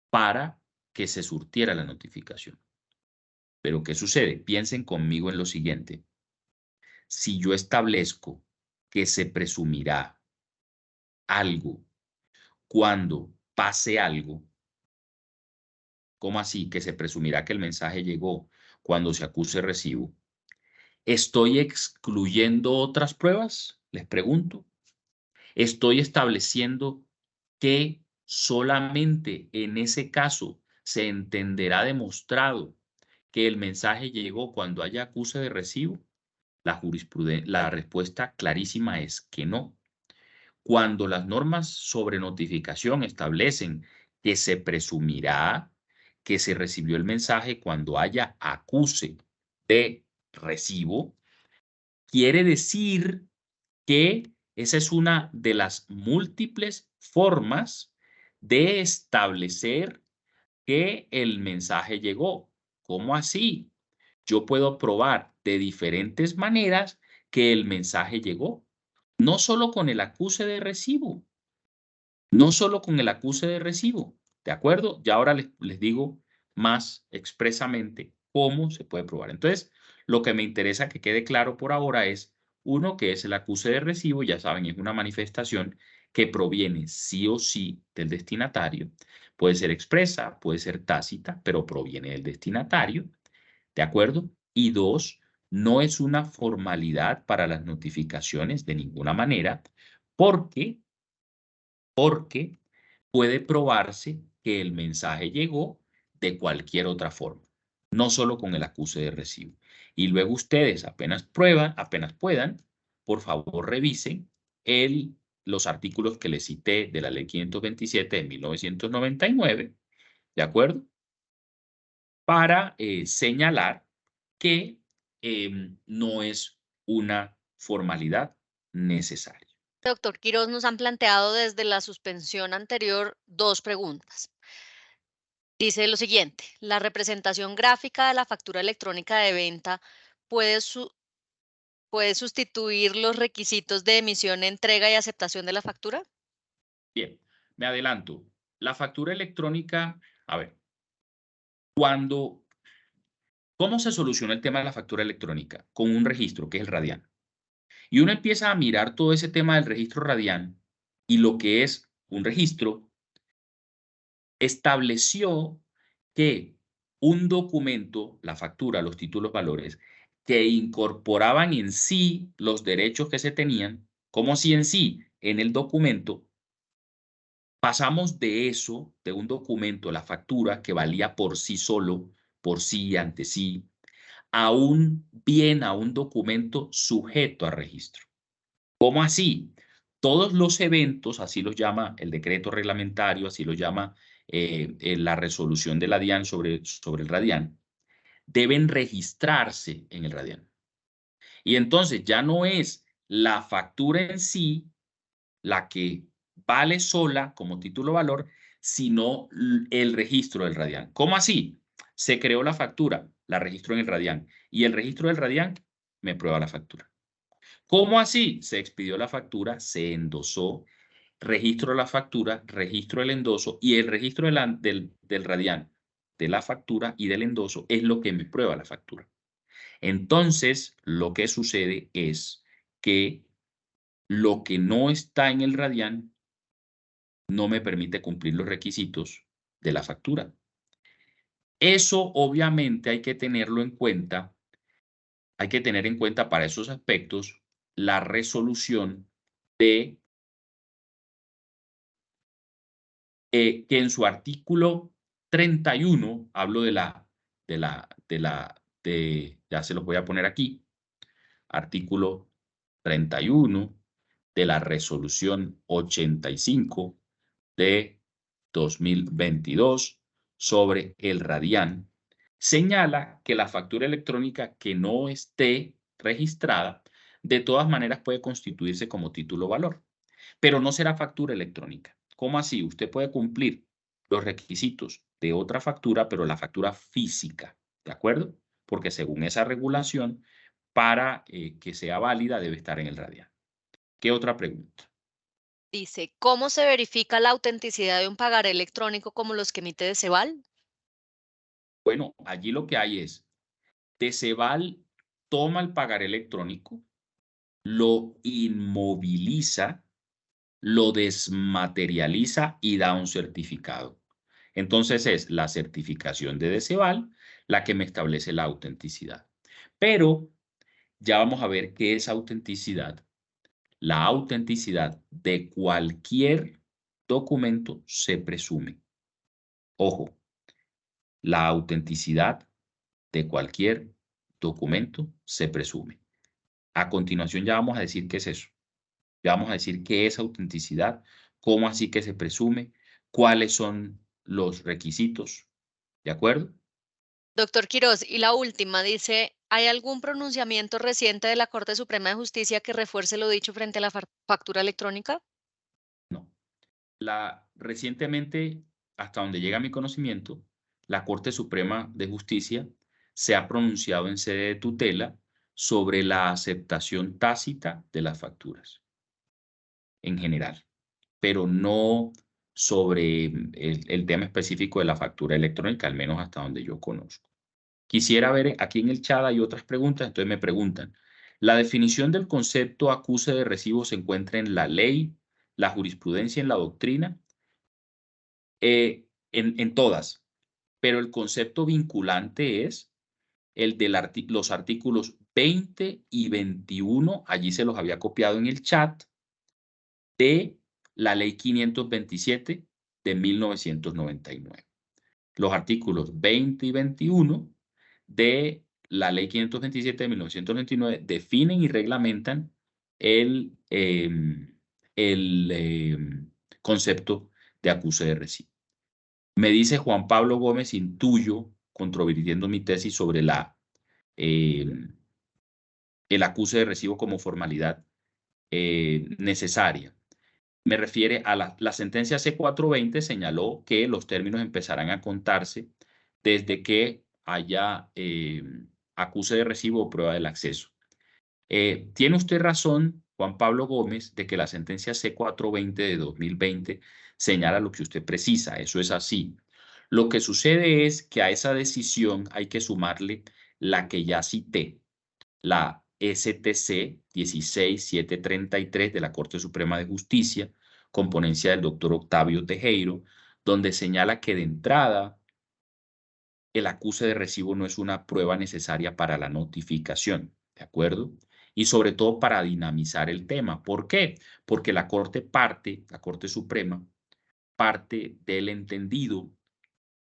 para que se surtiera la notificación. Pero ¿qué sucede? Piensen conmigo en lo siguiente. Si yo establezco que se presumirá algo cuando pase algo, ¿cómo así que se presumirá que el mensaje llegó cuando se acuse recibo? ¿Estoy excluyendo otras pruebas? Les pregunto. ¿Estoy estableciendo que solamente en ese caso se entenderá demostrado que el mensaje llegó cuando haya acuse de recibo? La respuesta clarísima es que no. Cuando las normas sobre notificación establecen que se presumirá que se recibió el mensaje cuando haya acuse de recibo, quiere decir que esa es una de las múltiples formas de establecer que el mensaje llegó. ¿Cómo así? Yo puedo probar de diferentes maneras que el mensaje llegó. No solo con el acuse de recibo. No solo con el acuse de recibo. ¿De acuerdo? Ya ahora les digo más expresamente cómo se puede probar. Entonces, lo que me interesa que quede claro por ahora es, uno, que es el acuse de recibo. Ya saben, es una manifestación que proviene sí o sí del destinatario. Puede ser expresa, puede ser tácita, pero proviene del destinatario. ¿De acuerdo? Y dos, no es una formalidad para las notificaciones de ninguna manera, porque puede probarse que el mensaje llegó de cualquier otra forma, no solo con el acuse de recibo. Y luego ustedes apenas puedan, por favor revisen los artículos que les cité de la Ley 527 de 1999, ¿de acuerdo? Para señalar que no es una formalidad necesaria. Doctor Quiroz, nos han planteado desde la suspensión anterior 2 preguntas. Dice lo siguiente: ¿la representación gráfica de la factura electrónica de venta puede sustituir los requisitos de emisión, entrega y aceptación de la factura? Bien, me adelanto. La factura electrónica, a ver, ¿cómo se soluciona el tema de la factura electrónica? Con un registro, que es el RADIAN. Y uno empieza a mirar todo ese tema del registro RADIAN y lo que es un registro, estableció que un documento, la factura, los títulos valores, que incorporaban en sí los derechos que se tenían, como si en sí, en el documento, pasamos de eso, de un documento, la factura, que valía por sí solo, por sí, ante sí, a un bien, a un documento sujeto a registro. ¿Cómo así? Todos los eventos, así los llama el decreto reglamentario, así lo llama la resolución de la DIAN sobre el RADIAN, deben registrarse en el RADIAN. Y entonces ya no es la factura en sí la que vale sola como título valor, sino el registro del RADIAN. ¿Cómo así? Se creó la factura, la registro en el RADIAN, y el registro del RADIAN me prueba la factura. ¿Cómo así? Se expidió la factura, se endosó, registro la factura, registro el endoso, y el registro del RADIAN, de la factura y del endoso es lo que me prueba la factura. Entonces, lo que sucede es que lo que no está en el RADIAN no me permite cumplir los requisitos de la factura. Eso obviamente hay que tenerlo en cuenta. Hay que tener en cuenta para esos aspectos la resolución de que en su artículo 31, hablo ya se los voy a poner aquí, artículo 31 de la resolución 85 de 2022 sobre el RADIAN, señala que la factura electrónica que no esté registrada, de todas maneras puede constituirse como título valor, pero no será factura electrónica. ¿Cómo así? Usted puede cumplir los requisitos de otra factura, pero la factura física, ¿de acuerdo? Porque según esa regulación, para que sea válida debe estar en el radian. ¿Qué otra pregunta? Dice, ¿cómo se verifica la autenticidad de un pagaré electrónico como los que emite Deceval? Bueno, allí lo que hay es, Deceval toma el pagaré electrónico, lo inmoviliza, lo desmaterializa y da un certificado. Entonces es la certificación de Deceval la que me establece la autenticidad. Pero ya vamos a ver qué es autenticidad. La autenticidad de cualquier documento se presume. Ojo, la autenticidad de cualquier documento se presume. A continuación ya vamos a decir qué es eso. Ya vamos a decir qué es autenticidad, cómo así que se presume, cuáles son los requisitos. ¿De acuerdo? Doctor Quiroz, y la última dice, ¿hay algún pronunciamiento reciente de la Corte Suprema de Justicia que refuerce lo dicho frente a la factura electrónica? No. Recientemente, hasta donde llega mi conocimiento, la Corte Suprema de Justicia se ha pronunciado en sede de tutela sobre la aceptación tácita de las facturas en general, pero no sobre el tema específico de la factura electrónica, al menos hasta donde yo conozco. Quisiera ver, aquí en el chat hay otras preguntas, entonces me preguntan, ¿la definición del concepto acuse de recibo se encuentra en la ley, la jurisprudencia, en la doctrina? En todas, pero el concepto vinculante es el de los artículos 20 y 21, allí se los había copiado en el chat, de la ley 527 de 1999. Los artículos 20 y 21 de la ley 527 de 1999 definen y reglamentan el concepto de acuse de recibo. Me dice Juan Pablo Gómez, intuyo, controvirtiendo mi tesis sobre el acuse de recibo como formalidad necesaria. Me refiere a la sentencia C420 señaló que los términos empezarán a contarse desde que haya acuse de recibo o prueba del acceso. Tiene usted razón, Juan Pablo Gómez, de que la sentencia C420 de 2020 señala lo que usted precisa. Eso es así. Lo que sucede es que a esa decisión hay que sumarle la que ya cité, la STC 16733 de la Corte Suprema de Justicia, con ponencia del doctor Octavio Tejero, donde señala que de entrada el acuse de recibo no es una prueba necesaria para la notificación, ¿de acuerdo? Y sobre todo para dinamizar el tema. ¿Por qué? Porque la Corte Suprema, parte del entendido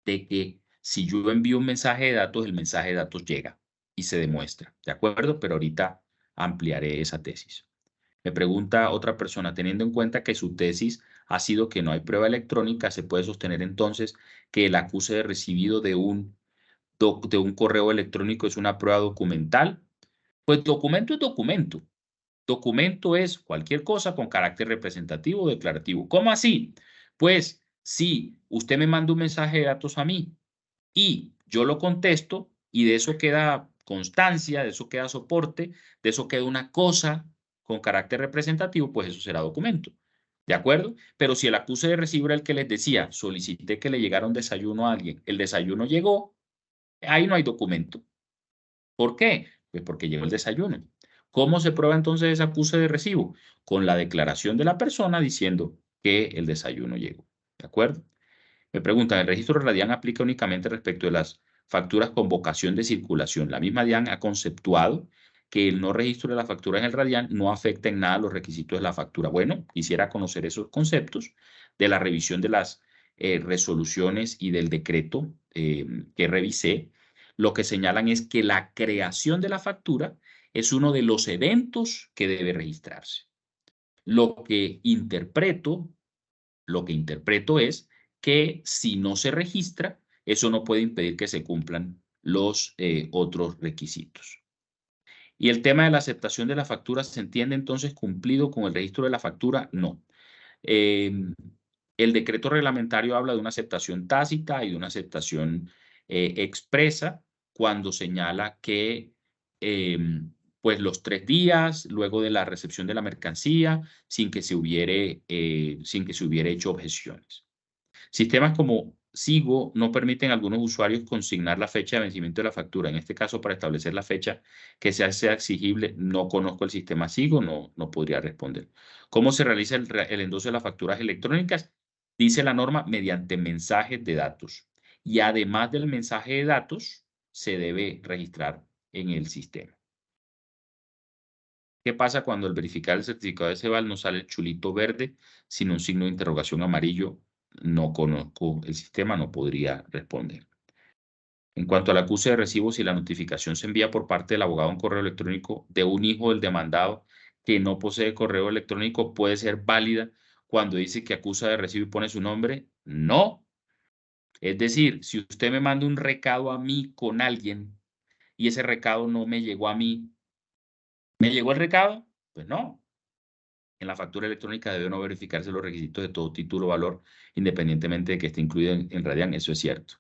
de que si yo envío un mensaje de datos, el mensaje de datos llega y se demuestra, ¿de acuerdo? Pero ahorita ampliaré esa tesis. Me pregunta otra persona, teniendo en cuenta que su tesis ha sido que no hay prueba electrónica, ¿se puede sostener entonces que el acuse de recibido de un correo electrónico es una prueba documental? Pues documento es documento. Documento es cualquier cosa con carácter representativo o declarativo. ¿Cómo así? Pues si usted me manda un mensaje de datos a mí y yo lo contesto y de eso queda constancia, de eso queda soporte, de eso queda una cosa con carácter representativo, pues eso será documento. ¿De acuerdo? Pero si el acuse de recibo era el que les decía, solicité que le llegara un desayuno a alguien, el desayuno llegó, ahí no hay documento. ¿Por qué? Pues porque llegó el desayuno. ¿Cómo se prueba entonces ese acuse de recibo? Con la declaración de la persona diciendo que el desayuno llegó. ¿De acuerdo? Me preguntan, ¿el registro RADIAN aplica únicamente respecto de las facturas con vocación de circulación? La misma DIAN ha conceptuado que el no registro de la factura en el RADIAN no afecta en nada los requisitos de la factura. Bueno, quisiera conocer esos conceptos de la revisión de las resoluciones y del decreto que revisé. Lo que señalan es que la creación de la factura es uno de los eventos que debe registrarse. Lo que interpreto es que si no se registra, eso no puede impedir que se cumplan los otros requisitos. ¿Y el tema de la aceptación de la factura se entiende entonces cumplido con el registro de la factura? No. El decreto reglamentario habla de una aceptación tácita y de una aceptación expresa cuando señala que pues los 3 días luego de la recepción de la mercancía sin que se hubiere hecho objeciones. Sistemas como Sigo no permiten a algunos usuarios consignar la fecha de vencimiento de la factura. En este caso, para establecer la fecha que sea exigible, no conozco el sistema Sigo, no podría responder. ¿Cómo se realiza el endoso de las facturas electrónicas? Dice la norma mediante mensajes de datos. Y además del mensaje de datos, se debe registrar en el sistema. ¿Qué pasa cuando al verificar el certificado de CEVAL no sale el chulito verde, sino un signo de interrogación amarillo? No conozco el sistema, no podría responder. En cuanto al acuse de recibo, si la notificación se envía por parte del abogado a un correo electrónico de un hijo del demandado que no posee correo electrónico, ¿puede ser válida cuando dice que acusa de recibo y pone su nombre? No. Es decir, si usted me manda un recado a mí con alguien y ese recado no me llegó a mí, ¿me llegó el recado? Pues no. En la factura electrónica debe no verificarse los requisitos de todo título o valor, independientemente de que esté incluido en Radian. Eso es cierto.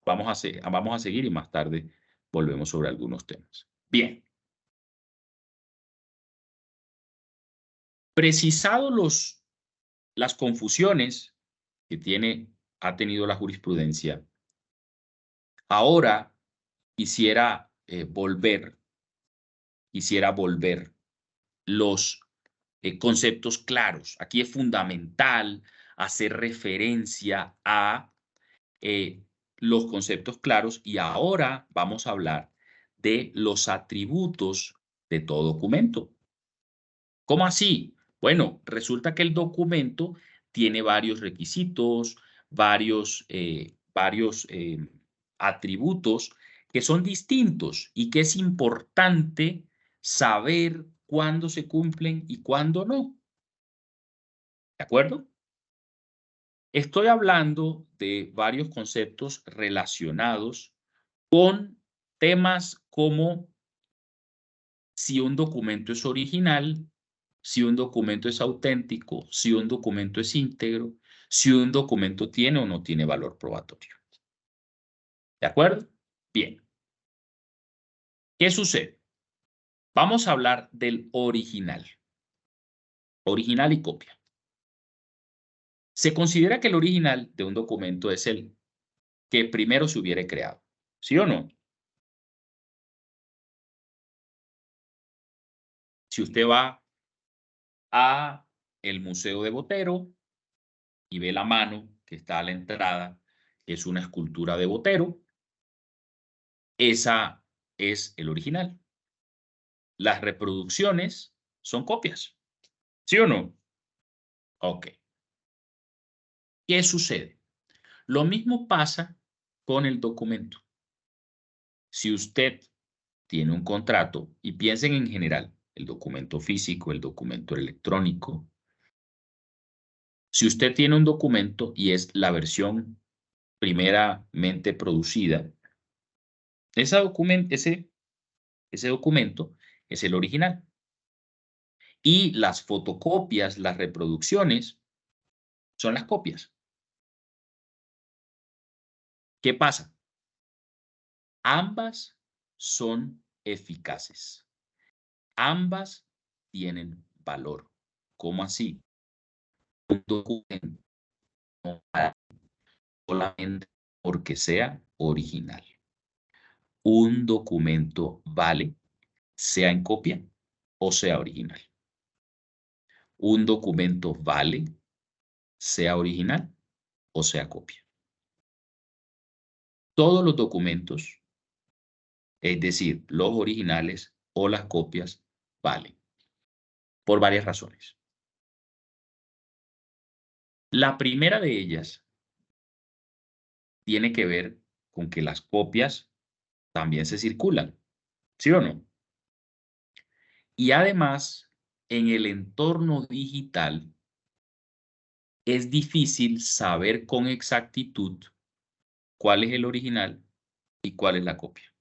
Vamos a seguir y más tarde volvemos sobre algunos temas. Bien. Precisado las confusiones que ha tenido la jurisprudencia, ahora quisiera volver los conceptos claros. Aquí es fundamental hacer referencia a los conceptos claros y ahora vamos a hablar de los atributos de todo documento. ¿Cómo así? Bueno, resulta que el documento tiene varios requisitos, varios atributos que son distintos y que es importante saber cuándo se cumplen y cuándo no. ¿De acuerdo? Estoy hablando de varios conceptos relacionados con temas como si un documento es original, si un documento es auténtico, si un documento es íntegro, si un documento tiene o no tiene valor probatorio. ¿De acuerdo? Bien. ¿Qué sucede? Vamos a hablar del original. Original y copia. Se considera que el original de un documento es el que primero se hubiere creado. ¿Sí o no? Si usted va a el Museo de Botero y ve la mano que está a la entrada, es una escultura de Botero, esa es el original. Las reproducciones son copias. ¿Sí o no? Ok. ¿Qué sucede? Lo mismo pasa con el documento. Si usted tiene un contrato, y piensen en general, el documento físico, el documento electrónico. Si usted tiene un documento y es la versión primeramente producida, ese documento es el original. Y las fotocopias, las reproducciones, son las copias. ¿Qué pasa? Ambas son eficaces. Ambas tienen valor. ¿Cómo así? Un documento no vale solamente porque sea original. Un documento vale sea en copia o sea original. Un documento vale sea original o sea copia. Todos los documentos, es decir, los originales o las copias, valen por varias razones. La primera de ellas tiene que ver con que las copias también se circulan, ¿sí o no? Y además, en el entorno digital, es difícil saber con exactitud cuál es el original y cuál es la copia.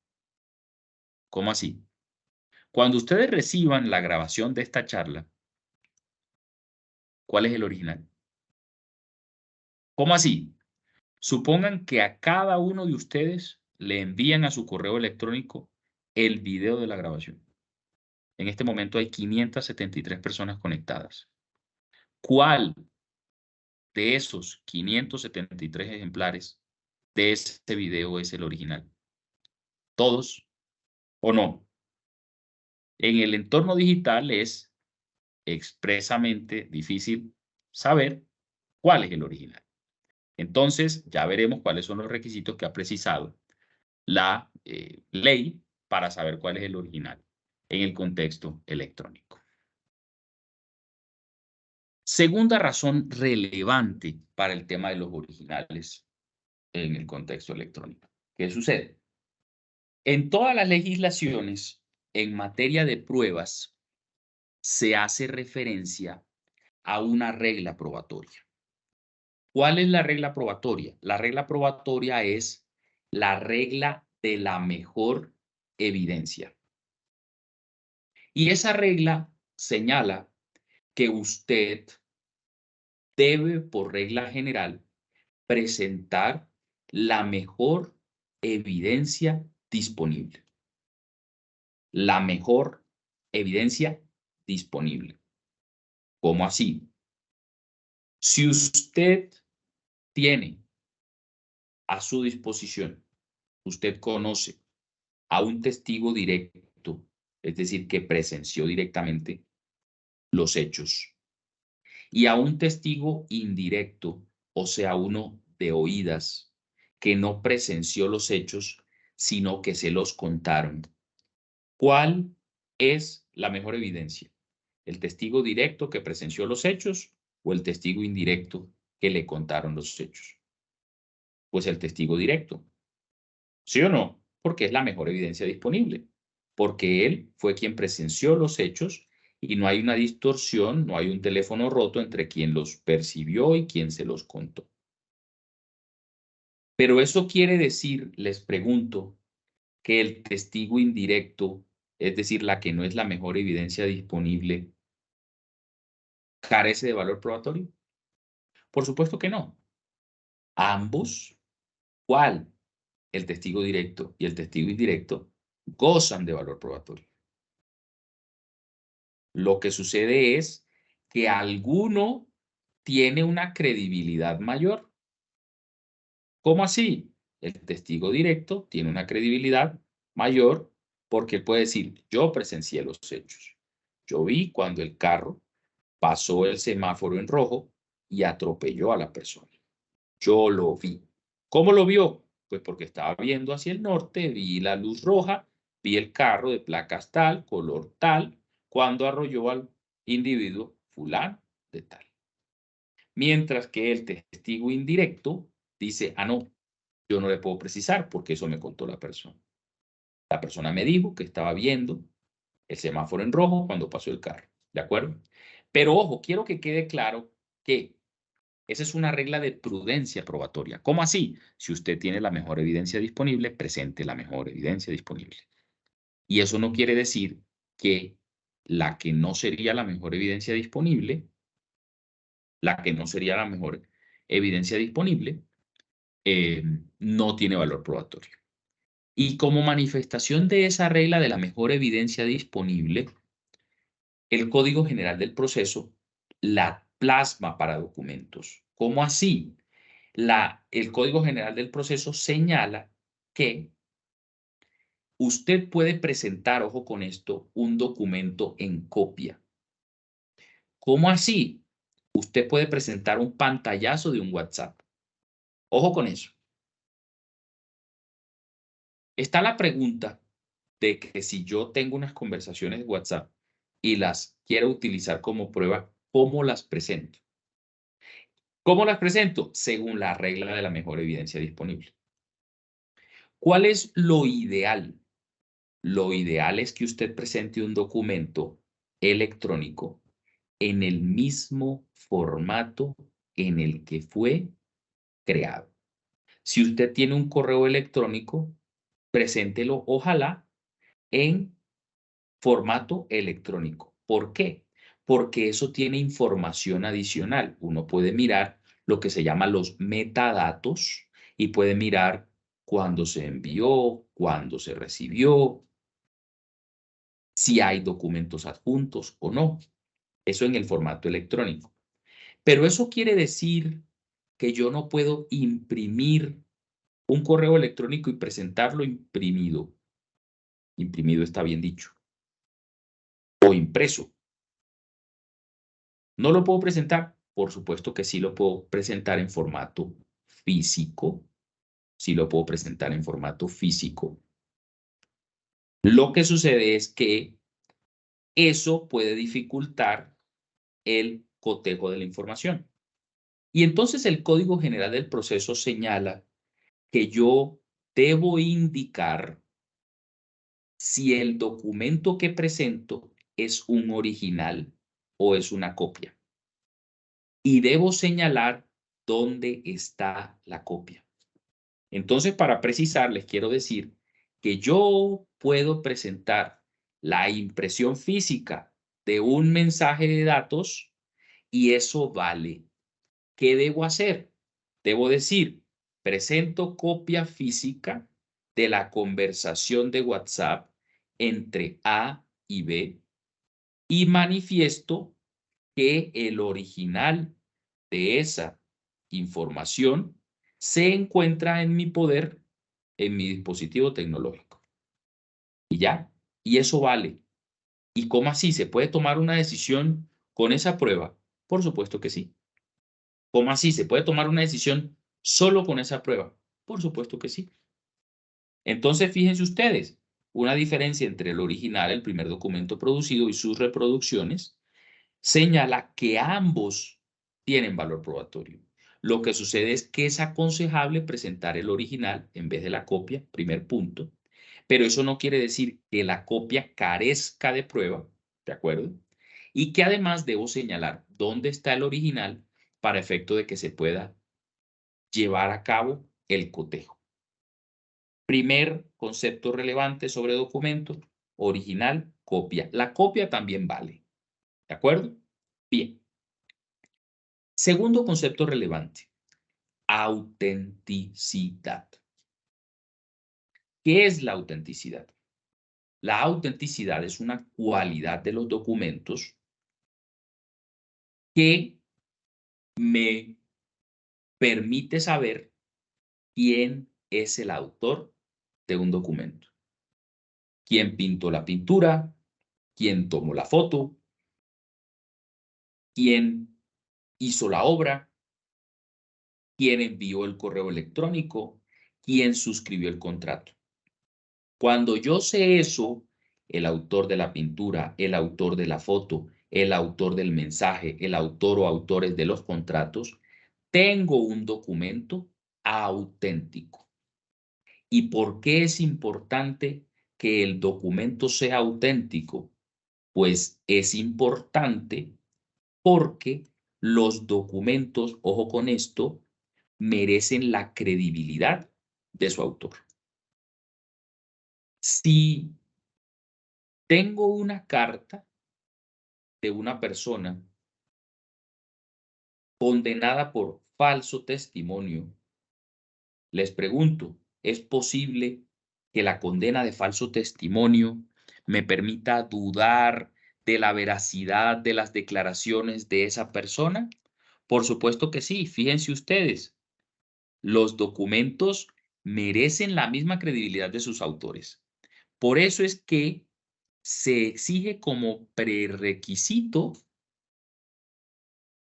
¿Cómo así? Cuando ustedes reciban la grabación de esta charla, ¿cuál es el original? ¿Cómo así? Supongan que a cada uno de ustedes le envían a su correo electrónico el video de la grabación. En este momento hay 573 personas conectadas. ¿Cuál de esos 573 ejemplares de ese video es el original? ¿Todos o no? En el entorno digital es expresamente difícil saber cuál es el original. Entonces, ya veremos cuáles son los requisitos que ha precisado la ley para saber cuál es el original en el contexto electrónico. Segunda razón relevante para el tema de los originales en el contexto electrónico. ¿Qué sucede? En todas las legislaciones en materia de pruebas se hace referencia a una regla probatoria. ¿Cuál es la regla probatoria? La regla probatoria es la regla de la mejor evidencia. Y esa regla señala que usted debe, por regla general, presentar la mejor evidencia disponible. La mejor evidencia disponible. ¿Cómo así? Si usted tiene a su disposición, usted conoce a un testigo directo, es decir, que presenció directamente los hechos, y a un testigo indirecto, o sea, uno de oídas, que no presenció los hechos, sino que se los contaron. ¿Cuál es la mejor evidencia? ¿El testigo directo que presenció los hechos o el testigo indirecto que le contaron los hechos? Pues el testigo directo. ¿Sí o no? Porque es la mejor evidencia disponible. Porque él fue quien presenció los hechos y no hay una distorsión, no hay un teléfono roto entre quien los percibió y quien se los contó. Pero eso quiere decir, les pregunto, que el testigo indirecto, es decir, la que no es la mejor evidencia disponible, carece de valor probatorio. Por supuesto que no. Ambos, ¿cuál? El testigo directo y el testigo indirecto, gozan de valor probatorio. Lo que sucede es que alguno tiene una credibilidad mayor. ¿Cómo así? El testigo directo tiene una credibilidad mayor porque puede decir, yo presencié los hechos. Yo vi cuando el carro pasó el semáforo en rojo y atropelló a la persona. Yo lo vi. ¿Cómo lo vio? Pues porque estaba viendo hacia el norte, vi la luz roja, vi el carro de placas tal, color tal, cuando arrolló al individuo fulano de tal. Mientras que el testigo indirecto dice, ah, no, yo no le puedo precisar porque eso me contó la persona. La persona me dijo que estaba viendo el semáforo en rojo cuando pasó el carro, ¿de acuerdo? Pero ojo, quiero que quede claro que esa es una regla de prudencia probatoria. ¿Cómo así? Si usted tiene la mejor evidencia disponible, presente la mejor evidencia disponible. Y eso no quiere decir que la que no sería la mejor evidencia disponible, no tiene valor probatorio. Y como manifestación de esa regla de la mejor evidencia disponible, el Código General del Proceso la plasma para documentos. ¿Cómo así? El Código General del Proceso señala que usted puede presentar, ojo con esto, un documento en copia. ¿Cómo así? Usted puede presentar un pantallazo de un WhatsApp. Ojo con eso. Está la pregunta de que si yo tengo unas conversaciones de WhatsApp y las quiero utilizar como prueba, ¿cómo las presento? ¿Cómo las presento? Según la regla de la mejor evidencia disponible. ¿Cuál es lo ideal? Lo ideal es que usted presente un documento electrónico en el mismo formato en el que fue creado. Si usted tiene un correo electrónico, preséntelo, ojalá, en formato electrónico. ¿Por qué? Porque eso tiene información adicional. Uno puede mirar lo que se llama los metadatos y puede mirar cuándo se envió, cuándo se recibió, si hay documentos adjuntos o no. Eso en el formato electrónico. Pero eso quiere decir que yo no puedo imprimir un correo electrónico y presentarlo imprimido. Imprimido está bien dicho. O impreso. ¿No lo puedo presentar? Por supuesto que sí lo puedo presentar en formato físico. Sí lo puedo presentar en formato físico. Lo que sucede es que eso puede dificultar el cotejo de la información. Y entonces el Código General del Proceso señala que yo debo indicar si el documento que presento es un original o es una copia. Y debo señalar dónde está la copia. Entonces, para precisar, les quiero decir que yo puedo presentar la impresión física de un mensaje de datos y eso vale. ¿Qué debo hacer? Debo decir, presento copia física de la conversación de WhatsApp entre A y B y manifiesto que el original de esa información se encuentra en mi poder, en mi dispositivo tecnológico. Y ya, y eso vale. ¿Y cómo así? ¿Se puede tomar una decisión con esa prueba? Por supuesto que sí. ¿Cómo así? ¿Se puede tomar una decisión solo con esa prueba? Por supuesto que sí. Entonces, fíjense ustedes, una diferencia entre el original, el primer documento producido, y sus reproducciones, señala que ambos tienen valor probatorio. Lo que sucede es que es aconsejable presentar el original en vez de la copia, primer punto, pero eso no quiere decir que la copia carezca de prueba, ¿de acuerdo? Y que además debo señalar dónde está el original para efecto de que se pueda llevar a cabo el cotejo. Primer concepto relevante sobre documento, original, copia. La copia también vale, ¿de acuerdo? Bien. Segundo concepto relevante, autenticidad. ¿Qué es la autenticidad? La autenticidad es una cualidad de los documentos que me permite saber quién es el autor de un documento. ¿Quién pintó la pintura? ¿Quién tomó la foto? ¿Quién hizo la obra? ¿Quién envió el correo electrónico? ¿Quién suscribió el contrato? Cuando yo sé eso, el autor de la pintura, el autor de la foto, el autor del mensaje, el autor o autores de los contratos, tengo un documento auténtico. ¿Y por qué es importante que el documento sea auténtico? Pues es importante porque los documentos, ojo con esto, merecen la credibilidad de su autor. Si tengo una carta de una persona condenada por falso testimonio, les pregunto, ¿es posible que la condena de falso testimonio me permita dudar de la veracidad de las declaraciones de esa persona? Por supuesto que sí. Fíjense ustedes, los documentos merecen la misma credibilidad de sus autores. Por eso es que se exige como prerequisito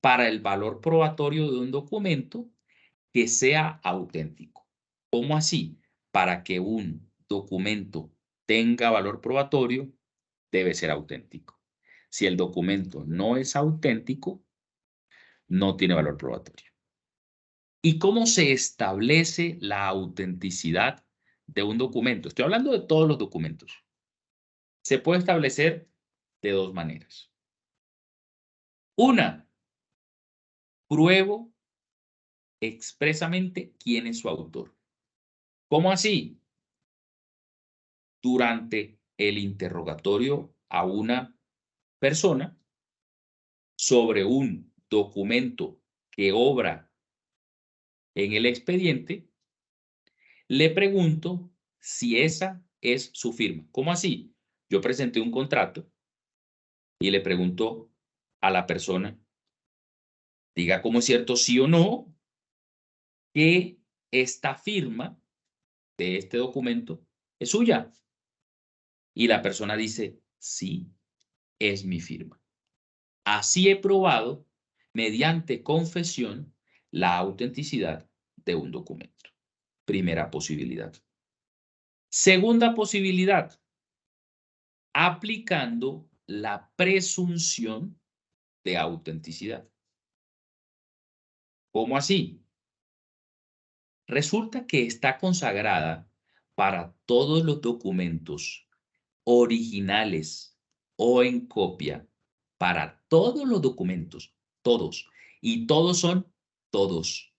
para el valor probatorio de un documento que sea auténtico. ¿Cómo así? Para que un documento tenga valor probatorio, debe ser auténtico. Si el documento no es auténtico, no tiene valor probatorio. ¿Y cómo se establece la autenticidad de un documento? Estoy hablando de todos los documentos. Se puede establecer de dos maneras. Una, pruebo expresamente quién es su autor. ¿Cómo así? Durante el interrogatorio a una persona sobre un documento que obra en el expediente, le pregunto si esa es su firma. ¿Cómo así? Yo presenté un contrato y le pregunto a la persona, diga como es cierto sí o no, que esta firma de este documento es suya. Y la persona dice, sí, es mi firma. Así he probado, mediante confesión, la autenticidad de un documento. Primera posibilidad. Segunda posibilidad, aplicando la presunción de autenticidad. ¿Cómo así? Resulta que está consagrada para todos los documentos originales o en copia, para todos los documentos, todos, y todos son todos,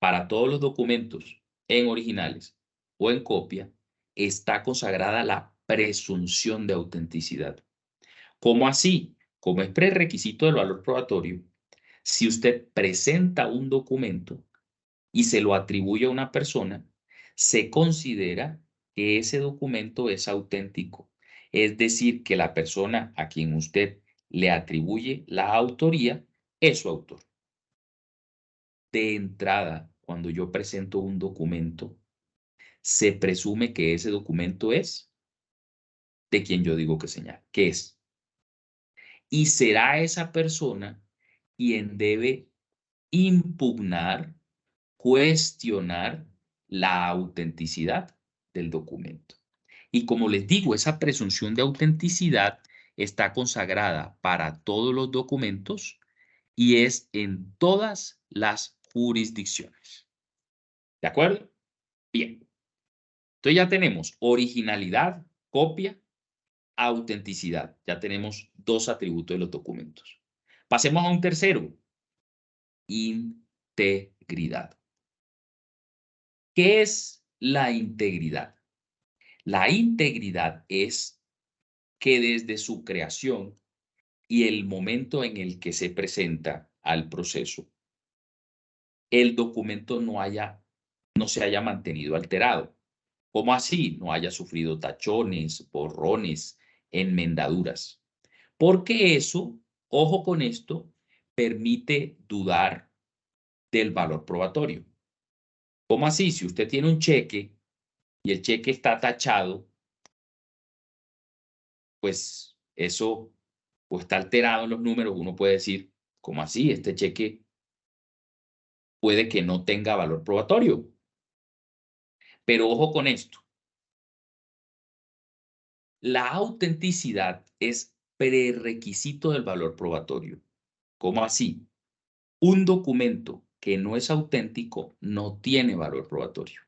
para todos los documentos en originales o en copia, está consagrada la presunción de autenticidad. ¿Cómo así? Como es prerequisito del valor probatorio, si usted presenta un documento y se lo atribuye a una persona, se considera que ese documento es auténtico. Es decir, que la persona a quien usted le atribuye la autoría es su autor. De entrada, cuando yo presento un documento, se presume que ese documento es de quien yo digo que señala, que es. Y será esa persona quien debe impugnar, cuestionar la autenticidad del documento. Y como les digo, esa presunción de autenticidad está consagrada para todos los documentos y es en todas las jurisdicciones. ¿De acuerdo? Bien. Entonces ya tenemos originalidad, copia, autenticidad. Ya tenemos dos atributos de los documentos. Pasemos a un tercero. Integridad. ¿Qué es la integridad? La integridad es que desde su creación y el momento en el que se presenta al proceso, el documento no se haya mantenido alterado. ¿Cómo así? No haya sufrido tachones, borrones, enmendaduras. Porque eso, ojo con esto, permite dudar del valor probatorio. ¿Cómo así? Si usted tiene un cheque y el cheque está tachado, pues eso o está alterado en los números, uno puede decir, ¿cómo así? Este cheque puede que no tenga valor probatorio. Pero ojo con esto. La autenticidad es prerequisito del valor probatorio. ¿Cómo así? Un documento que no es auténtico no tiene valor probatorio.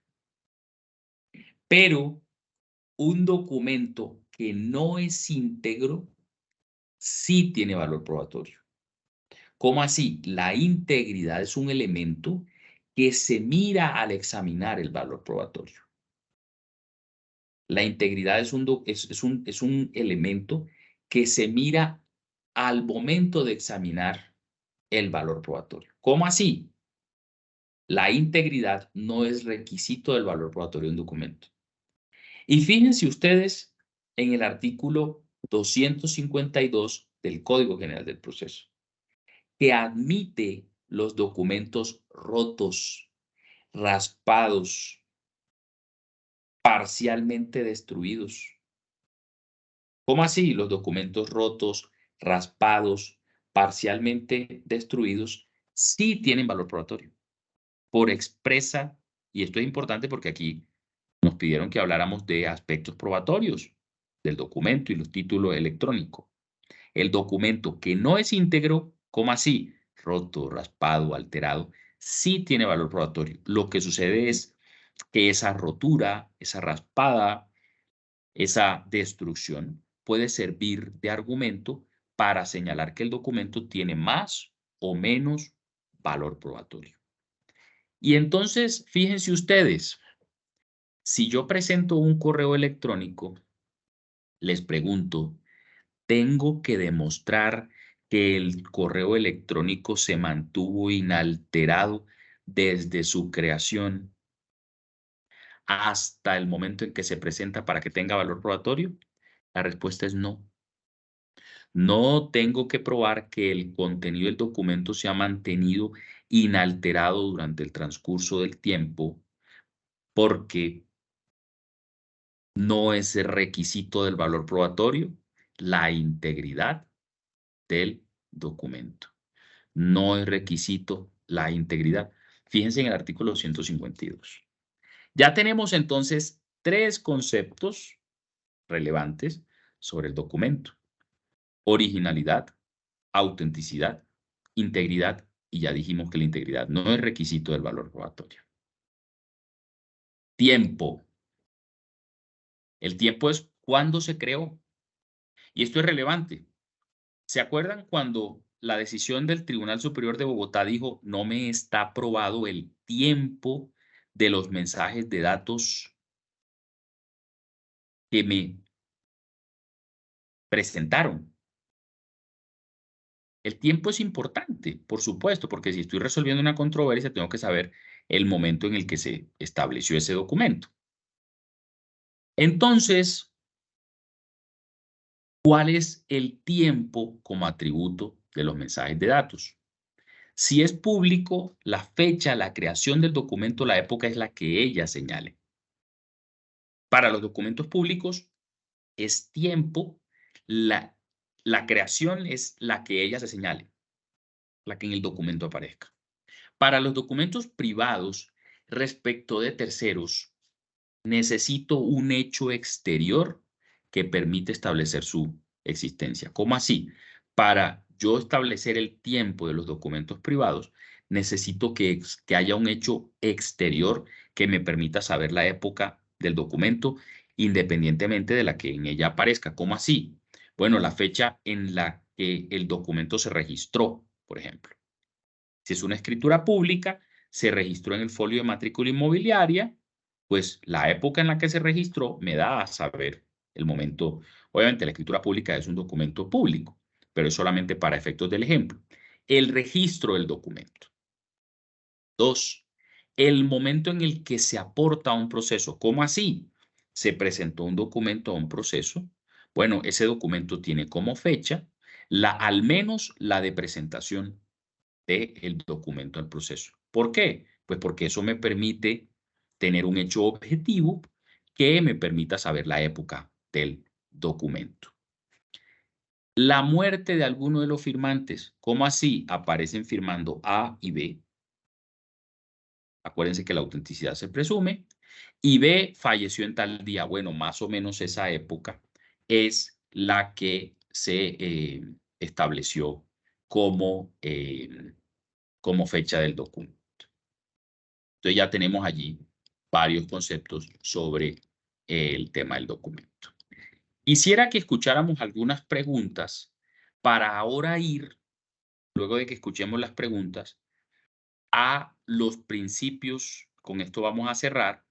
Pero un documento que no es íntegro sí tiene valor probatorio. ¿Cómo así? La integridad es un elemento que se mira al examinar el valor probatorio. La integridad es un elemento que se mira al momento de examinar el valor probatorio. ¿Cómo así? La integridad no es requisito del valor probatorio de un documento. Y fíjense ustedes en el artículo 252 del Código General del Proceso, que admite los documentos rotos, raspados, parcialmente destruidos. ¿Cómo así? Los documentos rotos, raspados, parcialmente destruidos, sí tienen valor probatorio. Por expresa, y esto es importante porque aquí nos pidieron que habláramos de aspectos probatorios del documento y los títulos electrónicos. El documento que no es íntegro, ¿cómo así? Roto, raspado, alterado, sí tiene valor probatorio. Lo que sucede es que esa rotura, esa raspada, esa destrucción puede servir de argumento para señalar que el documento tiene más o menos valor probatorio. Y entonces, fíjense ustedes, si yo presento un correo electrónico, les pregunto, ¿tengo que demostrar que el correo electrónico se mantuvo inalterado desde su creación hasta el momento en que se presenta para que tenga valor probatorio? La respuesta es no. No tengo que probar que el contenido del documento se ha mantenido inalterado durante el transcurso del tiempo, porque no es requisito del valor probatorio la integridad del documento. No es requisito la integridad. Fíjense en el artículo 152. Ya tenemos entonces 3 conceptos relevantes sobre el documento: originalidad, autenticidad, integridad, y ya dijimos que la integridad no es requisito del valor probatorio. Tiempo. El tiempo es cuándo se creó. Y esto es relevante. ¿Se acuerdan cuando la decisión del Tribunal Superior de Bogotá dijo no me está aprobado el tiempo de los mensajes de datos que me presentaron? El tiempo es importante, por supuesto, porque si estoy resolviendo una controversia, tengo que saber el momento en el que se estableció ese documento. Entonces, ¿cuál es el tiempo como atributo de los mensajes de datos? Si es público, la fecha, la creación del documento, la época es la que ella señale. Para los documentos públicos es tiempo, la creación es la que ella se señale, la que en el documento aparezca. Para los documentos privados, respecto de terceros, necesito un hecho exterior que permite establecer su existencia. ¿Cómo así? Para yo establecer el tiempo de los documentos privados, necesito que haya un hecho exterior que me permita saber la época del documento, independientemente de la que en ella aparezca. ¿Cómo así? Bueno, la fecha en la que el documento se registró, por ejemplo. Si es una escritura pública, se registró en el folio de matrícula inmobiliaria, pues la época en la que se registró me da a saber el momento. Obviamente la escritura pública es un documento público, pero es solamente para efectos del ejemplo. El registro del documento. 2. El momento en el que se aporta a un proceso. ¿Cómo así? Se presentó un documento a un proceso. Bueno, ese documento tiene como fecha al menos la de presentación del documento al proceso. ¿Por qué? Pues porque eso me permite tener un hecho objetivo que me permita saber la época del documento. La muerte de alguno de los firmantes. ¿Cómo así? Aparecen firmando A y B. Acuérdense que la autenticidad se presume. Y B falleció en tal día. Bueno, más o menos esa época es la que se estableció como fecha del documento. Entonces ya tenemos allí varios conceptos sobre el tema del documento. Quisiera que escucháramos algunas preguntas para ahora ir, luego de que escuchemos las preguntas, a los principios, con esto vamos a cerrar,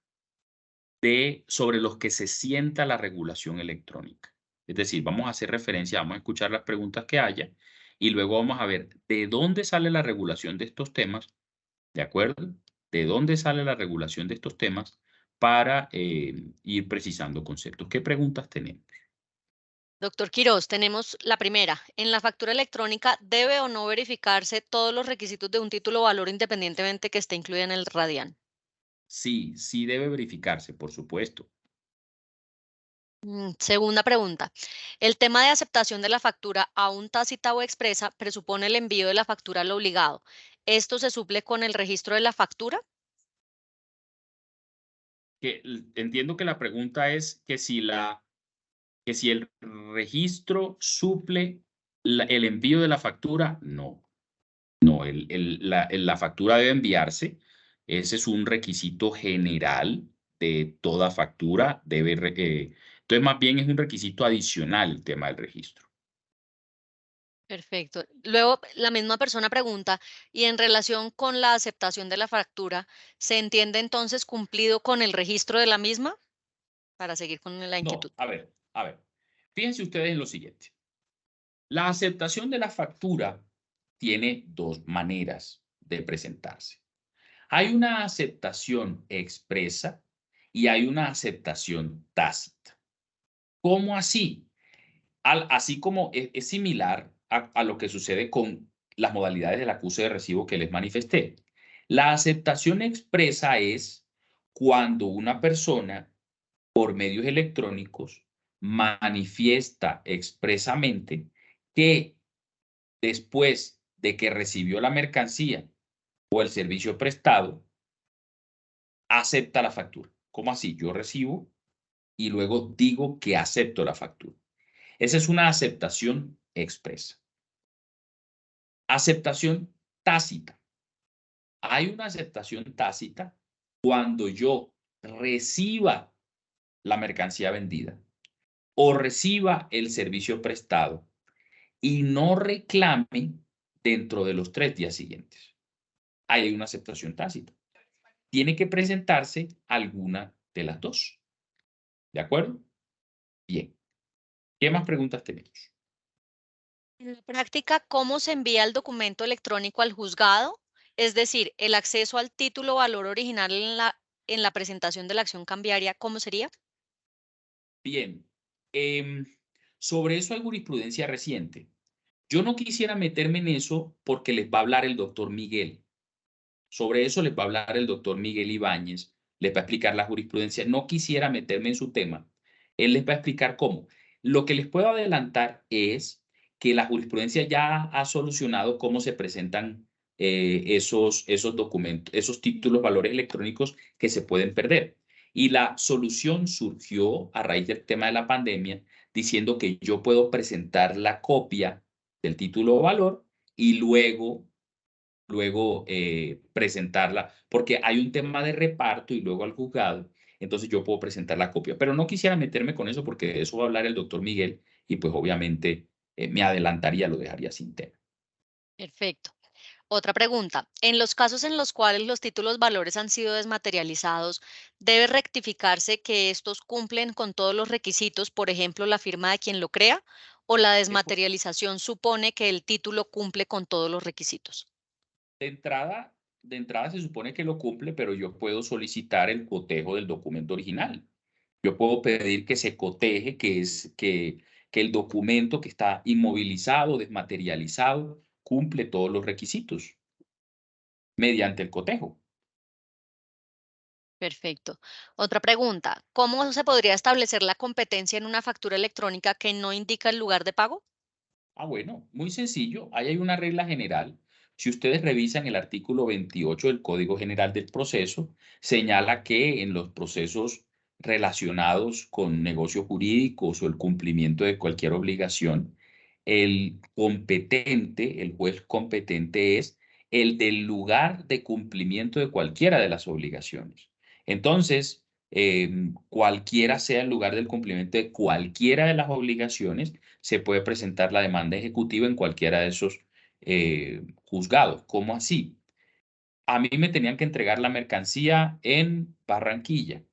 sobre los que se sienta la regulación electrónica. Es decir, vamos a hacer referencia, vamos a escuchar las preguntas que haya y luego vamos a ver de dónde sale la regulación de estos temas. ¿De acuerdo? ¿De dónde sale la regulación de estos temas para ir precisando conceptos? ¿Qué preguntas tenemos? Doctor Quiroz, tenemos la primera. ¿En la factura electrónica debe o no verificarse todos los requisitos de un título o valor independientemente que esté incluido en el RADIAN? Sí, sí debe verificarse, por supuesto. Segunda pregunta. ¿El tema de aceptación de la factura, aún tácita o expresa, presupone el envío de la factura al obligado? ¿Esto se suple con el registro de la factura? Entiendo que la pregunta es que si el registro suple el envío de la factura. No, no, la factura debe enviarse. Ese es un requisito general de toda factura. Entonces, más bien es un requisito adicional el tema del registro. Perfecto. Luego, la misma persona pregunta, y en relación con la aceptación de la factura, ¿se entiende entonces cumplido con el registro de la misma? Para seguir con la inquietud. No, a ver. Fíjense ustedes en lo siguiente. La aceptación de la factura tiene dos maneras de presentarse. Hay una aceptación expresa y hay una aceptación tácita. ¿Cómo así? Así como es similar a lo que sucede con las modalidades del acuse de recibo que les manifesté. La aceptación expresa es cuando una persona, por medios electrónicos, manifiesta expresamente que después de que recibió la mercancía o el servicio prestado, acepta la factura. ¿Cómo así? Yo recibo y luego digo que acepto la factura. Esa es una aceptación expresa. Aceptación tácita. Hay una aceptación tácita cuando yo reciba la mercancía vendida o reciba el servicio prestado y no reclame dentro de los 3 días siguientes. Ahí hay una aceptación tácita. Tiene que presentarse alguna de las dos. ¿De acuerdo? Bien. ¿Qué más preguntas tenemos? En la práctica, ¿cómo se envía el documento electrónico al juzgado? Es decir, el acceso al título valor original en la presentación de la acción cambiaria, ¿cómo sería? Bien. Sobre eso hay jurisprudencia reciente. Yo no quisiera meterme en eso porque les va a hablar el doctor Miguel. Sobre eso les va a hablar el doctor Miguel Ibáñez, les va a explicar la jurisprudencia. No quisiera meterme en su tema. Él les va a explicar cómo. Lo que les puedo adelantar es que la jurisprudencia ya ha solucionado cómo se presentan esos documentos, esos títulos, valores electrónicos que se pueden perder. Y la solución surgió a raíz del tema de la pandemia, diciendo que yo puedo presentar la copia del título o valor y luego presentarla, porque hay un tema de reparto y luego al juzgado, entonces yo puedo presentar la copia. Pero no quisiera meterme con eso porque de eso va a hablar el doctor Miguel y pues obviamente me adelantaría, lo dejaría sin tema. Perfecto. Otra pregunta. En los casos en los cuales los títulos valores han sido desmaterializados, ¿debe rectificarse que estos cumplen con todos los requisitos, por ejemplo, la firma de quien lo crea, o la Es desmaterialización supone que el título cumple con todos los requisitos? De entrada, de entrada se supone que lo cumple, pero yo puedo solicitar el cotejo del documento original. Yo puedo pedir que se coteje, que el documento que está inmovilizado, desmaterializado, cumple todos los requisitos mediante el cotejo. Perfecto. Otra pregunta. ¿Cómo se podría establecer la competencia en una factura electrónica que no indica el lugar de pago? Bueno, muy sencillo. Ahí hay una regla general. Si ustedes revisan el artículo 28 del Código General del Proceso, señala que en los procesos relacionados con negocios jurídicos o el cumplimiento de cualquier obligación, el competente, el juez competente es el del lugar de cumplimiento de cualquiera de las obligaciones. Entonces, cualquiera sea el lugar del cumplimiento de cualquiera de las obligaciones, se puede presentar la demanda ejecutiva en cualquiera de esos juzgados. ¿Cómo así? A mí me tenían que entregar la mercancía en Barranquilla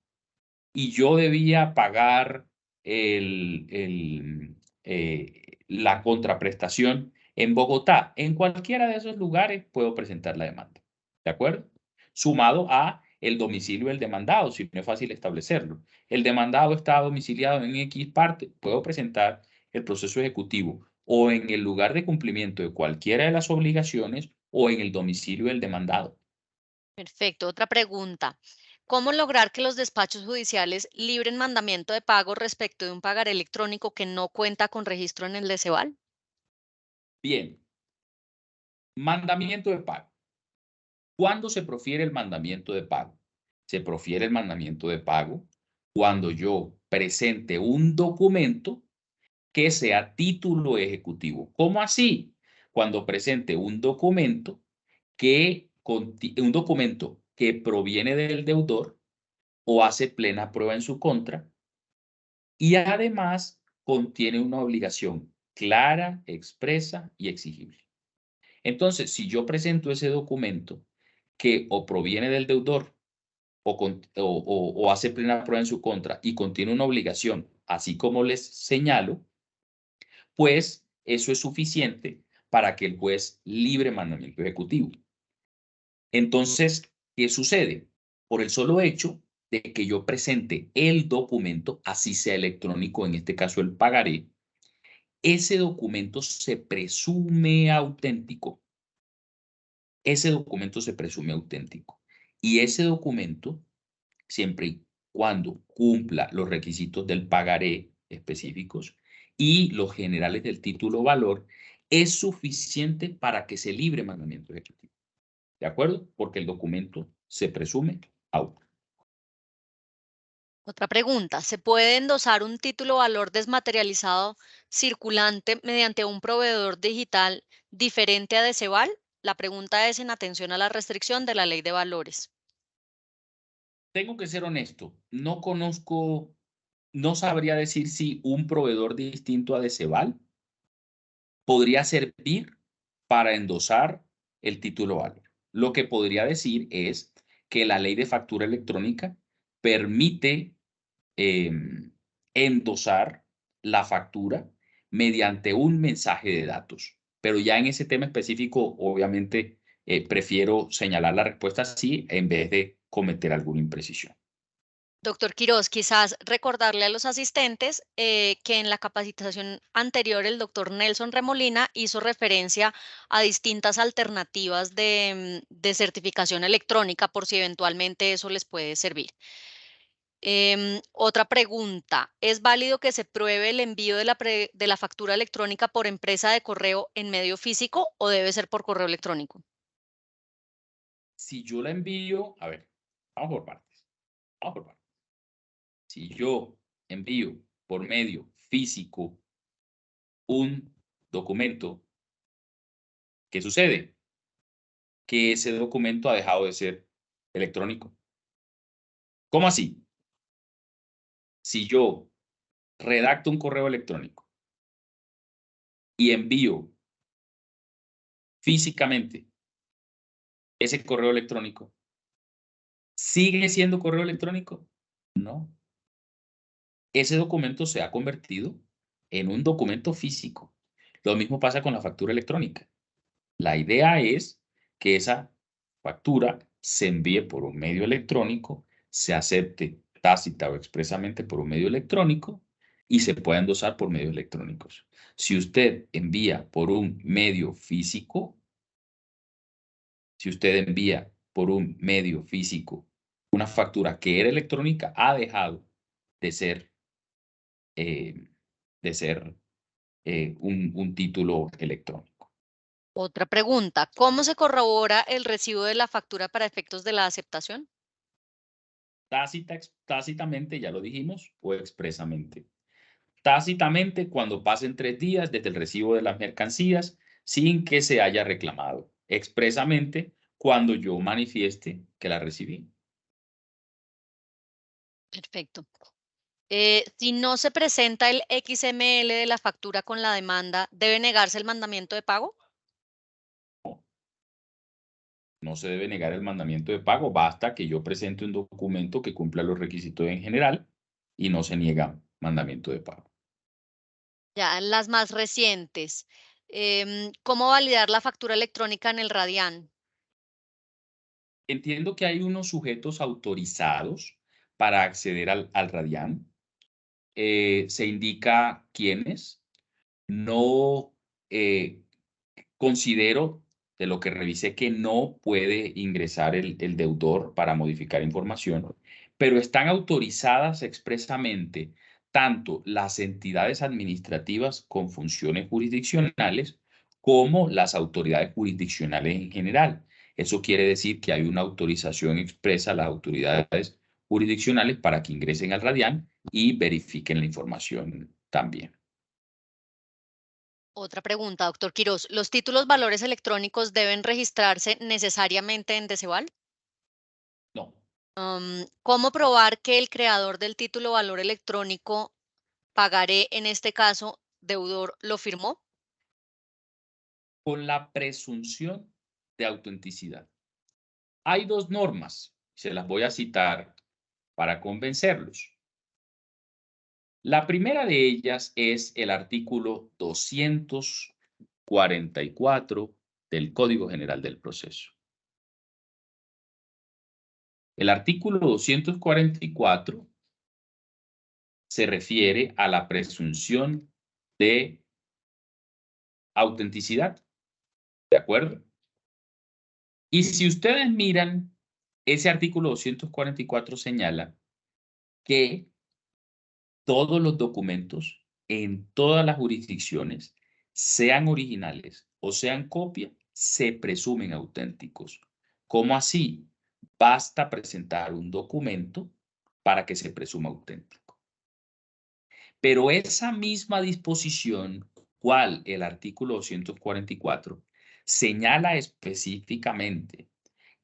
y yo debía pagar la contraprestación en Bogotá. En cualquiera de esos lugares puedo presentar la demanda. ¿De acuerdo? Sumado a el domicilio del demandado, si no es fácil establecerlo. El demandado está domiciliado en X parte, puedo presentar el proceso ejecutivo o en el lugar de cumplimiento de cualquiera de las obligaciones o en el domicilio del demandado. Perfecto. Otra pregunta. ¿Cómo lograr que los despachos judiciales libren mandamiento de pago respecto de un pagaré electrónico que no cuenta con registro en el DECEVAL? Bien, mandamiento de pago. ¿Cuándo se profiere el mandamiento de pago? Se profiere el mandamiento de pago cuando yo presente un documento que sea título ejecutivo. ¿Cómo así? Cuando presente un documento que proviene del deudor o hace plena prueba en su contra y además contiene una obligación clara, expresa y exigible. Entonces, si yo presento ese documento que o proviene del deudor o hace plena prueba en su contra y contiene una obligación, así como les señalo, pues eso es suficiente para que el juez libre mandamiento ejecutivo. Entonces, ¿Qué sucede? Por el solo hecho de que yo presente el documento, así sea electrónico, en este caso el pagaré, ese documento se presume auténtico. Ese documento se presume auténtico. Y ese documento, siempre y cuando cumpla los requisitos del pagaré específicos y los generales del título valor, es suficiente para que se libre mandamiento ejecutivo. ¿De acuerdo? Porque el documento se presume auténtico. Otra pregunta, ¿se puede endosar un título valor desmaterializado circulante mediante un proveedor digital diferente a Deceval? La pregunta es en atención a la restricción de la ley de valores. Tengo que ser honesto, no conozco, no sabría decir si un proveedor distinto a Deceval podría servir para endosar el título valor. Lo que podría decir es que la ley de factura electrónica permite endosar la factura mediante un mensaje de datos. Pero ya en ese tema específico, obviamente, prefiero señalar la respuesta así en vez de cometer alguna imprecisión. Doctor Quiroz, quizás recordarle a los asistentes que en la capacitación anterior el doctor Nelson Remolina hizo referencia a distintas alternativas de certificación electrónica por si eventualmente eso les puede servir. Otra pregunta, ¿es válido que se pruebe el envío de la factura electrónica por empresa de correo en medio físico o debe ser por correo electrónico? Si yo la envío, a ver, vamos por partes. Vamos por partes. Si yo envío por medio físico un documento, ¿qué sucede? Que ese documento ha dejado de ser electrónico. ¿Cómo así? Si yo redacto un correo electrónico y envío físicamente ese correo electrónico, ¿sigue siendo correo electrónico? No. Ese documento se ha convertido en un documento físico. Lo mismo pasa con la factura electrónica. La idea es que esa factura se envíe por un medio electrónico, se acepte tácita o expresamente por un medio electrónico y se pueda endosar por medios electrónicos. Si usted envía por un medio físico, una factura que era electrónica, ha dejado de ser, eh, un título electrónico. Otra pregunta, ¿cómo se corrobora el recibo de la factura para efectos de la aceptación? Tácitamente, ya lo dijimos, o expresamente. Tácitamente, cuando pasen 3 días desde el recibo de las mercancías sin que se haya reclamado. Expresamente, cuando yo manifieste que la recibí. Perfecto. Si no se presenta el XML de la factura con la demanda, ¿debe negarse el mandamiento de pago? No se debe negar el mandamiento de pago, basta que yo presente un documento que cumpla los requisitos en general y no se niega mandamiento de pago. Ya, las más recientes. ¿Cómo validar la factura electrónica en el Radian? Entiendo que hay unos sujetos autorizados para acceder al Radian. Se indica quiénes. No considero, de lo que revisé, que no puede ingresar el deudor para modificar información, pero están autorizadas expresamente tanto las entidades administrativas con funciones jurisdiccionales como las autoridades jurisdiccionales en general. Eso quiere decir que hay una autorización expresa a las autoridades jurisdiccionales para que ingresen al Radian y verifiquen la información también. Otra pregunta, doctor Quiroz. ¿Los títulos valores electrónicos deben registrarse necesariamente en Deceval? No. ¿Cómo probar que el creador del título valor electrónico, pagaré en este caso, deudor, lo firmó? Con la presunción de autenticidad. Hay 2 normas, se las voy a citar para convencerlos. La primera de ellas es el artículo 244 del Código General del Proceso. El artículo 244 se refiere a la presunción de autenticidad, ¿de acuerdo? Y si ustedes miran, ese artículo 244 señala que todos los documentos en todas las jurisdicciones, sean originales o sean copia, se presumen auténticos. ¿Cómo así? Basta presentar un documento para que se presuma auténtico. Pero esa misma disposición, cual el artículo 244, señala específicamente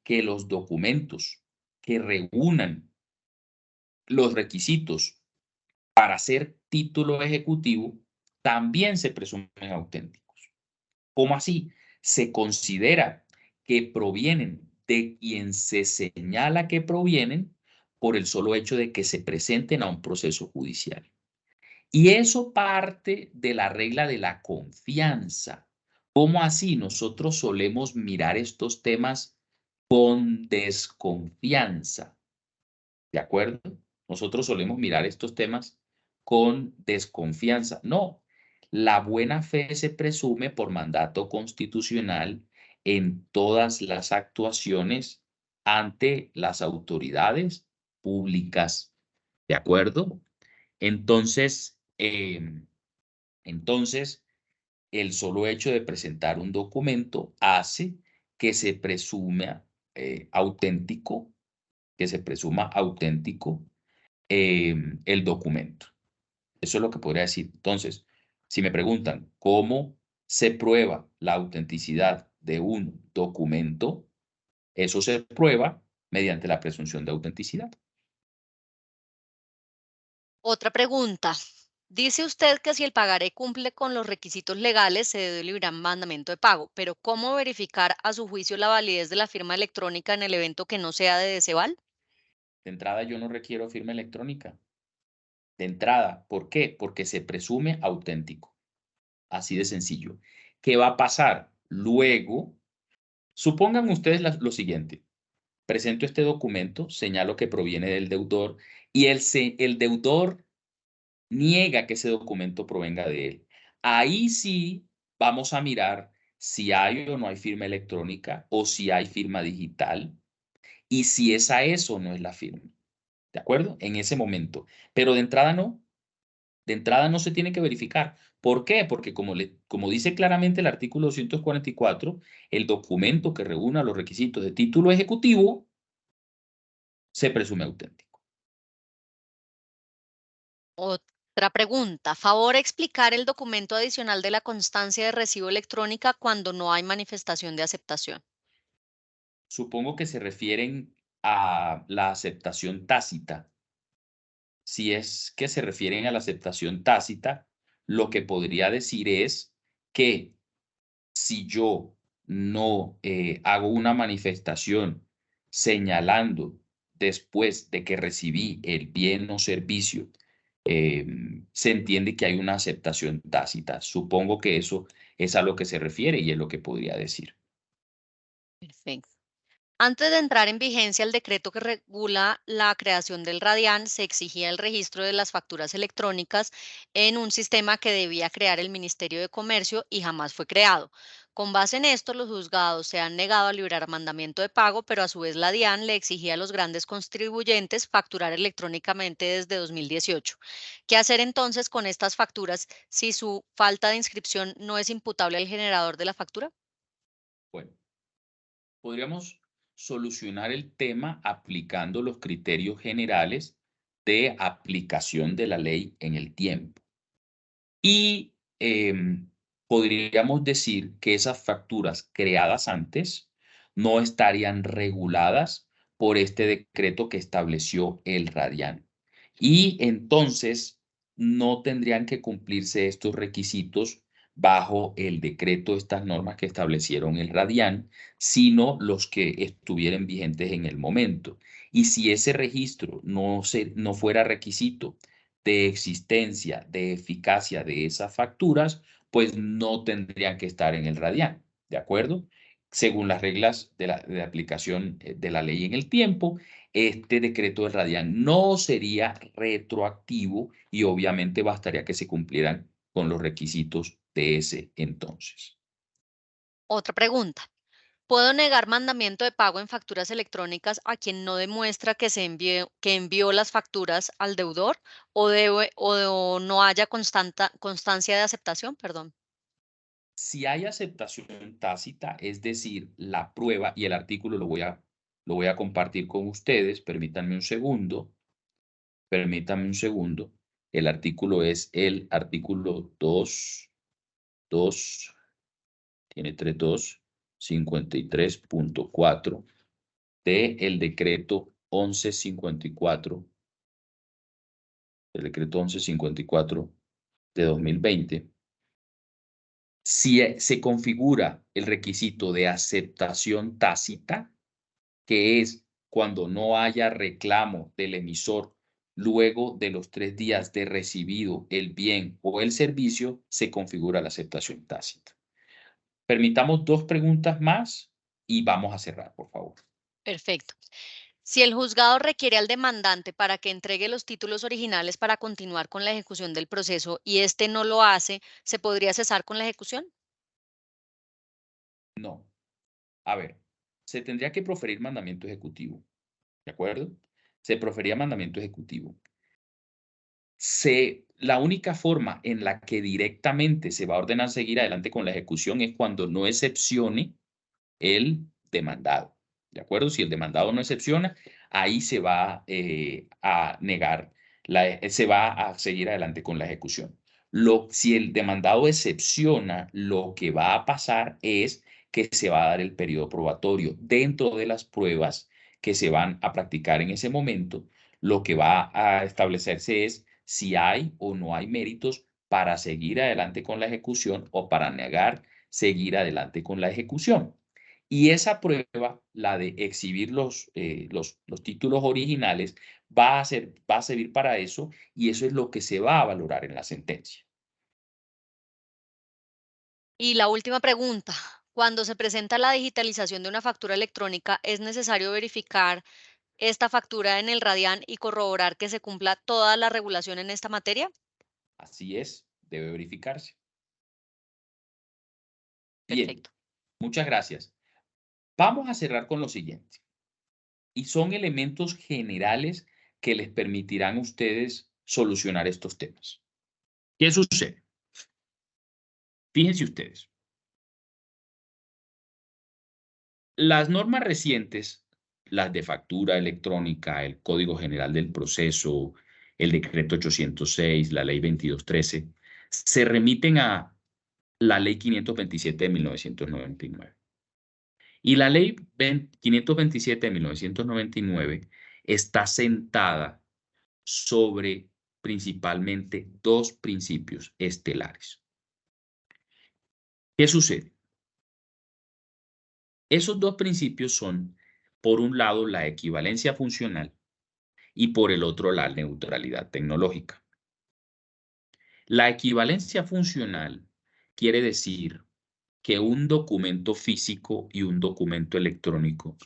que los documentos que reúnan los requisitos para ser título ejecutivo también se presumen auténticos. ¿Cómo así? Se considera que provienen de quien se señala que provienen por el solo hecho de que se presenten a un proceso judicial. Y eso parte de la regla de la confianza. ¿Cómo así? Nosotros solemos mirar estos temas con desconfianza. ¿De acuerdo? Nosotros solemos mirar estos temas con desconfianza. No, la buena fe se presume por mandato constitucional en todas las actuaciones ante las autoridades públicas. ¿De acuerdo? Entonces, el solo hecho de presentar un documento hace que se presuma auténtico, el documento. Eso es lo que podría decir. Entonces, si me preguntan cómo se prueba la autenticidad de un documento, eso se prueba mediante la presunción de autenticidad. Otra pregunta. Dice usted que si el pagaré cumple con los requisitos legales, se debe liberar mandamiento de pago, pero ¿cómo verificar a su juicio la validez de la firma electrónica en el evento que no sea de Deceval? De entrada, yo no requiero firma electrónica. De entrada, ¿por qué? Porque se presume auténtico. Así de sencillo. ¿Qué va a pasar? Luego, supongan ustedes lo siguiente. Presento este documento, señalo que proviene del deudor y el deudor niega que ese documento provenga de él. Ahí sí vamos a mirar si hay o no hay firma electrónica o si hay firma digital y si esa es o no es la firma. ¿De acuerdo? En ese momento. Pero de entrada no. De entrada no se tiene que verificar. ¿Por qué? Porque como dice claramente el artículo 244, el documento que reúna los requisitos de título ejecutivo se presume auténtico. Otra pregunta. Favor explicar el documento adicional de la constancia de recibo electrónica cuando no hay manifestación de aceptación. Supongo que se refieren a la aceptación tácita. Si es que se refieren a la aceptación tácita, lo que podría decir es que si yo no hago una manifestación señalando después de que recibí el bien o servicio, se entiende que hay una aceptación tácita. Supongo que eso es a lo que se refiere y es lo que podría decir. Perfecto. Antes de entrar en vigencia el decreto que regula la creación del RADIAN, se exigía el registro de las facturas electrónicas en un sistema que debía crear el Ministerio de Comercio y jamás fue creado. Con base en esto, los juzgados se han negado a librar mandamiento de pago, pero a su vez la DIAN le exigía a los grandes contribuyentes facturar electrónicamente desde 2018. ¿Qué hacer entonces con estas facturas si su falta de inscripción no es imputable al generador de la factura? Bueno, podríamos solucionar el tema aplicando los criterios generales de aplicación de la ley en el tiempo. Y podríamos decir que esas facturas creadas antes no estarían reguladas por este decreto que estableció el RADIAN. Y entonces no tendrían que cumplirse estos requisitos bajo el decreto, estas normas que establecieron el RADIAN, sino los que estuvieran vigentes en el momento. Y si ese registro no fuera requisito de existencia, de eficacia de esas facturas, pues no tendrían que estar en el RADIAN, ¿de acuerdo? según las reglas de aplicación de la ley en el tiempo, este decreto del RADIAN no sería retroactivo y obviamente bastaría que se cumplieran con los requisitos de ese entonces. Otra pregunta. ¿Puedo negar mandamiento de pago en facturas electrónicas a quien no demuestra que envió las facturas al deudor o no haya constancia de aceptación? Perdón. Si hay aceptación tácita, es decir, la prueba, y el artículo lo voy a compartir con ustedes, permítanme un segundo, el artículo es el artículo 2, tiene 3.2, 53.4 del decreto 1154, el decreto 1154 de 2020. Si se configura el requisito de aceptación tácita, que es cuando no haya reclamo del emisor luego de los 3 días de recibido el bien o el servicio, se configura la aceptación tácita. Permitamos 2 preguntas más y vamos a cerrar, por favor. Perfecto. Si el juzgado requiere al demandante para que entregue los títulos originales para continuar con la ejecución del proceso y éste no lo hace, ¿se podría cesar con la ejecución? No. A ver, se tendría que proferir mandamiento ejecutivo, ¿de acuerdo? Se profería mandamiento ejecutivo. La única forma en la que directamente se va a ordenar seguir adelante con la ejecución es cuando no excepcione el demandado, ¿de acuerdo? Si el demandado no excepciona, ahí se va a negar, se va a seguir adelante con la ejecución. Si el demandado excepciona, lo que va a pasar es que se va a dar el periodo probatorio. Dentro de las pruebas que se van a practicar en ese momento, lo que va a establecerse es si hay o no hay méritos para seguir adelante con la ejecución o para negar seguir adelante con la ejecución. Y esa prueba, la de exhibir los títulos originales, va a servir para eso y eso es lo que se va a valorar en la sentencia. Y la última pregunta. Cuando se presenta la digitalización de una factura electrónica, ¿es necesario verificar esta factura en el RADIAN y corroborar que se cumpla toda la regulación en esta materia? Así es, debe verificarse. Bien, Perfecto. muchas gracias. Vamos a cerrar con lo siguiente. Y son elementos generales que les permitirán a ustedes solucionar estos temas. ¿Qué sucede? Fíjense ustedes. Las normas recientes, las de factura electrónica, el Código General del Proceso, el Decreto 806, la Ley 2213, se remiten a la Ley 527 de 1999. Y la Ley 527 de 1999 está sentada sobre principalmente 2 principios estelares. ¿Qué sucede? Esos 2 principios son, por un lado, la equivalencia funcional y por el otro, la neutralidad tecnológica. La equivalencia funcional quiere decir que un documento físico y un documento electrónico,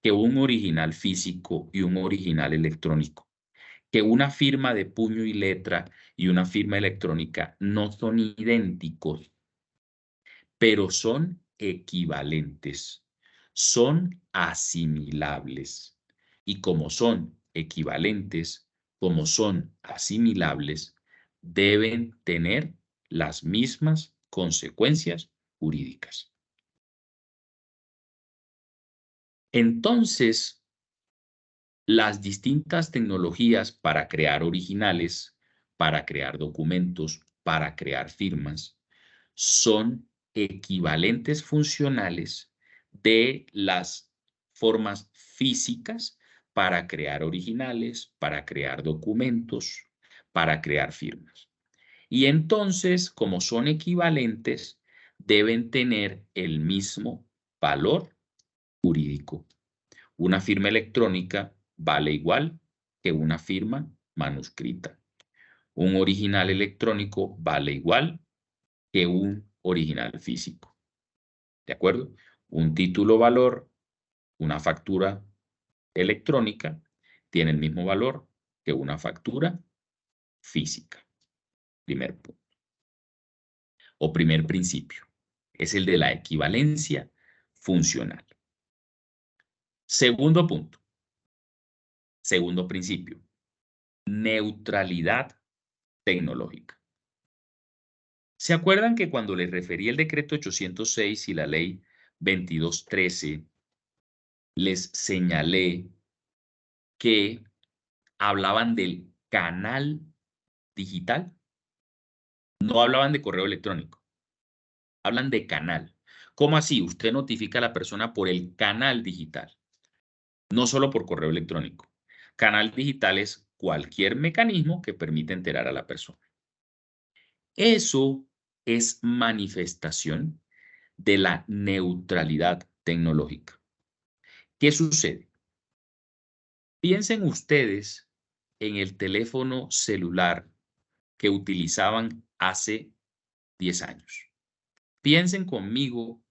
que un original físico y un original electrónico, que una firma de puño y letra y una firma electrónica no son idénticos, pero son equivalentes, son asimilables. Y como son equivalentes, como son asimilables, deben tener las mismas consecuencias jurídicas. Entonces, las distintas tecnologías para crear originales, para crear documentos, para crear firmas, son equivalentes funcionales de las formas físicas para crear originales, para crear documentos, para crear firmas. Y entonces, como son equivalentes, deben tener el mismo valor jurídico. Una firma electrónica vale igual que una firma manuscrita. Un original electrónico vale igual que un original físico. ¿De acuerdo? Un título valor, una factura electrónica, tiene el mismo valor que una factura física. Primer punto. O primer principio. Es el de la equivalencia funcional. Segundo punto. Segundo principio. Neutralidad tecnológica. ¿Se acuerdan que cuando les referí el decreto 806 y la ley 2213, les señalé que hablaban del canal digital? No hablaban de correo electrónico, hablan de canal. ¿Cómo así? Usted notifica a la persona por el canal digital, no solo por correo electrónico. Canal digital es cualquier mecanismo que permite enterar a la persona. Eso es manifestación de la neutralidad tecnológica. ¿Qué sucede? Piensen ustedes en el teléfono celular que utilizaban hace 10 años. Piensen conmigo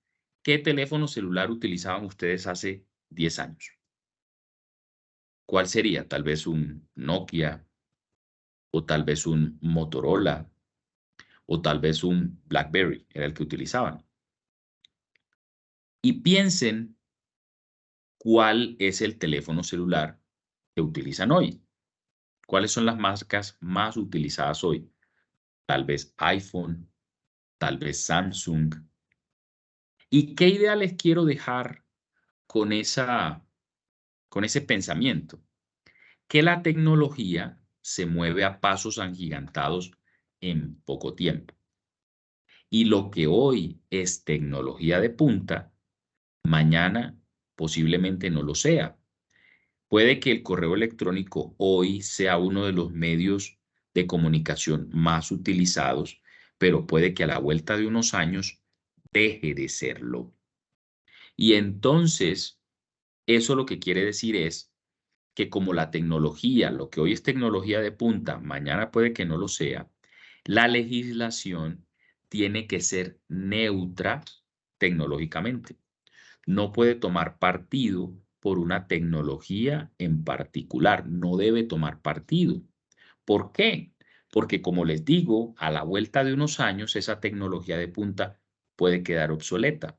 qué teléfono celular utilizaban ustedes hace 10 años. ¿Cuál sería? Tal vez un Nokia, o tal vez un Motorola, o tal vez un BlackBerry, era el que utilizaban. Y piensen cuál es el teléfono celular que utilizan hoy. ¿Cuáles son las marcas más utilizadas hoy? Tal vez iPhone, tal vez Samsung. ¿Y qué idea les quiero dejar con ese pensamiento? Que la tecnología se mueve a pasos agigantados en poco tiempo. Y lo que hoy es tecnología de punta, mañana posiblemente no lo sea. Puede que el correo electrónico hoy sea uno de los medios de comunicación más utilizados, pero puede que a la vuelta de unos años deje de serlo. Y entonces, eso lo que quiere decir es que como la tecnología, lo que hoy es tecnología de punta, mañana puede que no lo sea, la legislación tiene que ser neutra tecnológicamente. No puede tomar partido por una tecnología en particular, no debe tomar partido. ¿Por qué? Porque como les digo, a la vuelta de unos años esa tecnología de punta puede quedar obsoleta.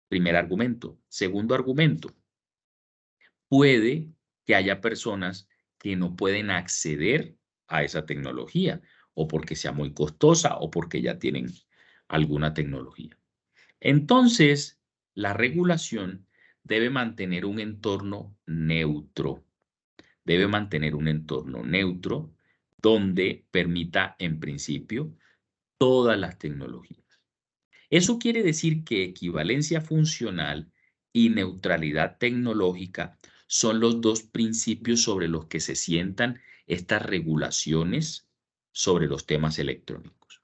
Primer argumento. Segundo argumento, puede que haya personas que no pueden acceder a esa tecnología, o porque sea muy costosa, o porque ya tienen alguna tecnología. Entonces, la regulación debe mantener un entorno neutro. Debe mantener un entorno neutro donde permita, en principio, todas las tecnologías. Eso quiere decir que equivalencia funcional y neutralidad tecnológica son los dos principios sobre los que se sientan estas regulaciones sobre los temas electrónicos.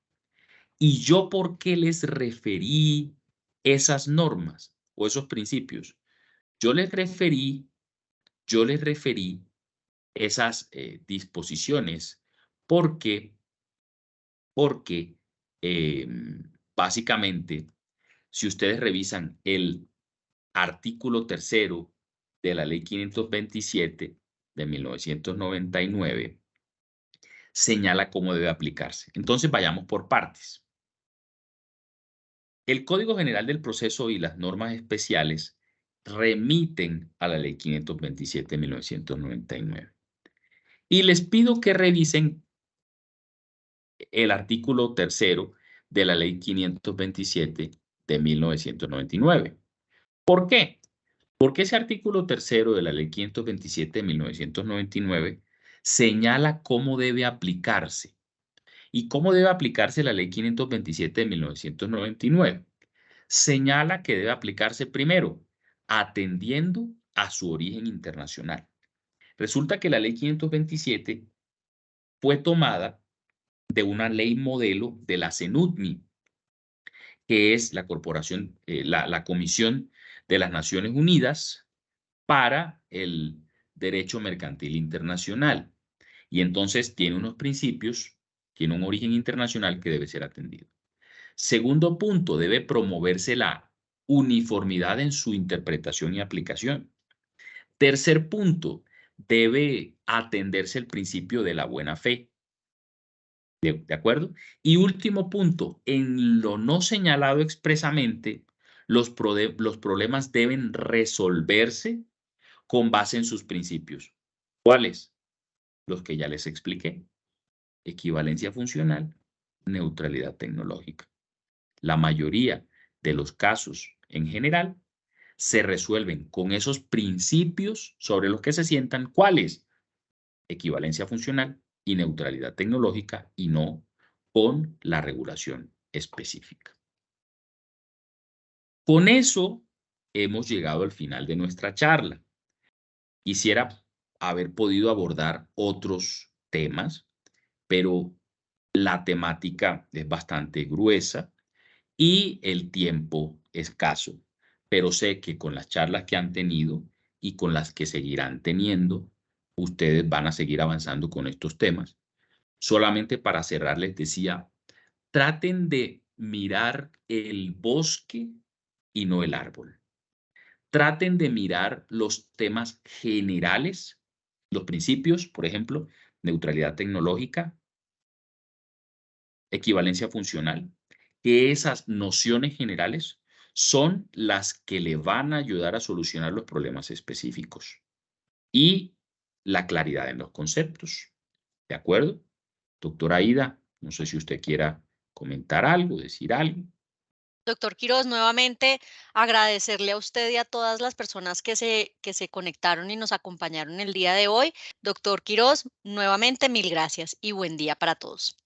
¿Y yo por qué les referí esas normas o esos principios? Yo les referí esas disposiciones porque básicamente, si ustedes revisan el artículo 3º de la ley 527 de 1999, señala cómo debe aplicarse. Entonces, vayamos por partes. El Código General del Proceso y las normas especiales remiten a la ley 527 de 1999. Y les pido que revisen el artículo 3º de la ley 527 de 1999. ¿Por qué? Porque ese artículo 3º de la ley 527 de 1999 señala cómo debe aplicarse. ¿Y cómo debe aplicarse la ley 527 de 1999? Señala que debe aplicarse primero, atendiendo a su origen internacional. Resulta que la ley 527 fue tomada de una ley modelo de la CENUTMI, que es la corporación, la Comisión de las Naciones Unidas para el Derecho Mercantil Internacional. Y entonces tiene unos principios, tiene un origen internacional que debe ser atendido. Segundo punto, debe promoverse la uniformidad en su interpretación y aplicación. Tercer punto, debe atenderse el principio de la buena fe. ¿De acuerdo? Y último punto, en lo no señalado expresamente, los problemas deben resolverse con base en sus principios. ¿Cuáles? Los que ya les expliqué. Equivalencia funcional, neutralidad tecnológica. La mayoría de los casos en general se resuelven con esos principios sobre los que se sientan. ¿Cuáles? Equivalencia funcional y neutralidad tecnológica, y no con la regulación específica. Con eso hemos llegado al final de nuestra charla. Quisiera haber podido abordar otros temas, pero la temática es bastante gruesa y el tiempo escaso. Pero sé que con las charlas que han tenido y con las que seguirán teniendo, ustedes van a seguir avanzando con estos temas. Solamente para cerrar, les decía, traten de mirar el bosque y no el árbol. Traten de mirar los temas generales, los principios, por ejemplo, neutralidad tecnológica, equivalencia funcional, que esas nociones generales son las que le van a ayudar a solucionar los problemas específicos. Y la claridad en los conceptos. ¿De acuerdo? Doctora Aida, no sé si usted quiera comentar algo, decir algo. Doctor Quiroz, nuevamente agradecerle a usted y a todas las personas que se conectaron y nos acompañaron el día de hoy. Doctor Quiroz, nuevamente mil gracias y buen día para todos.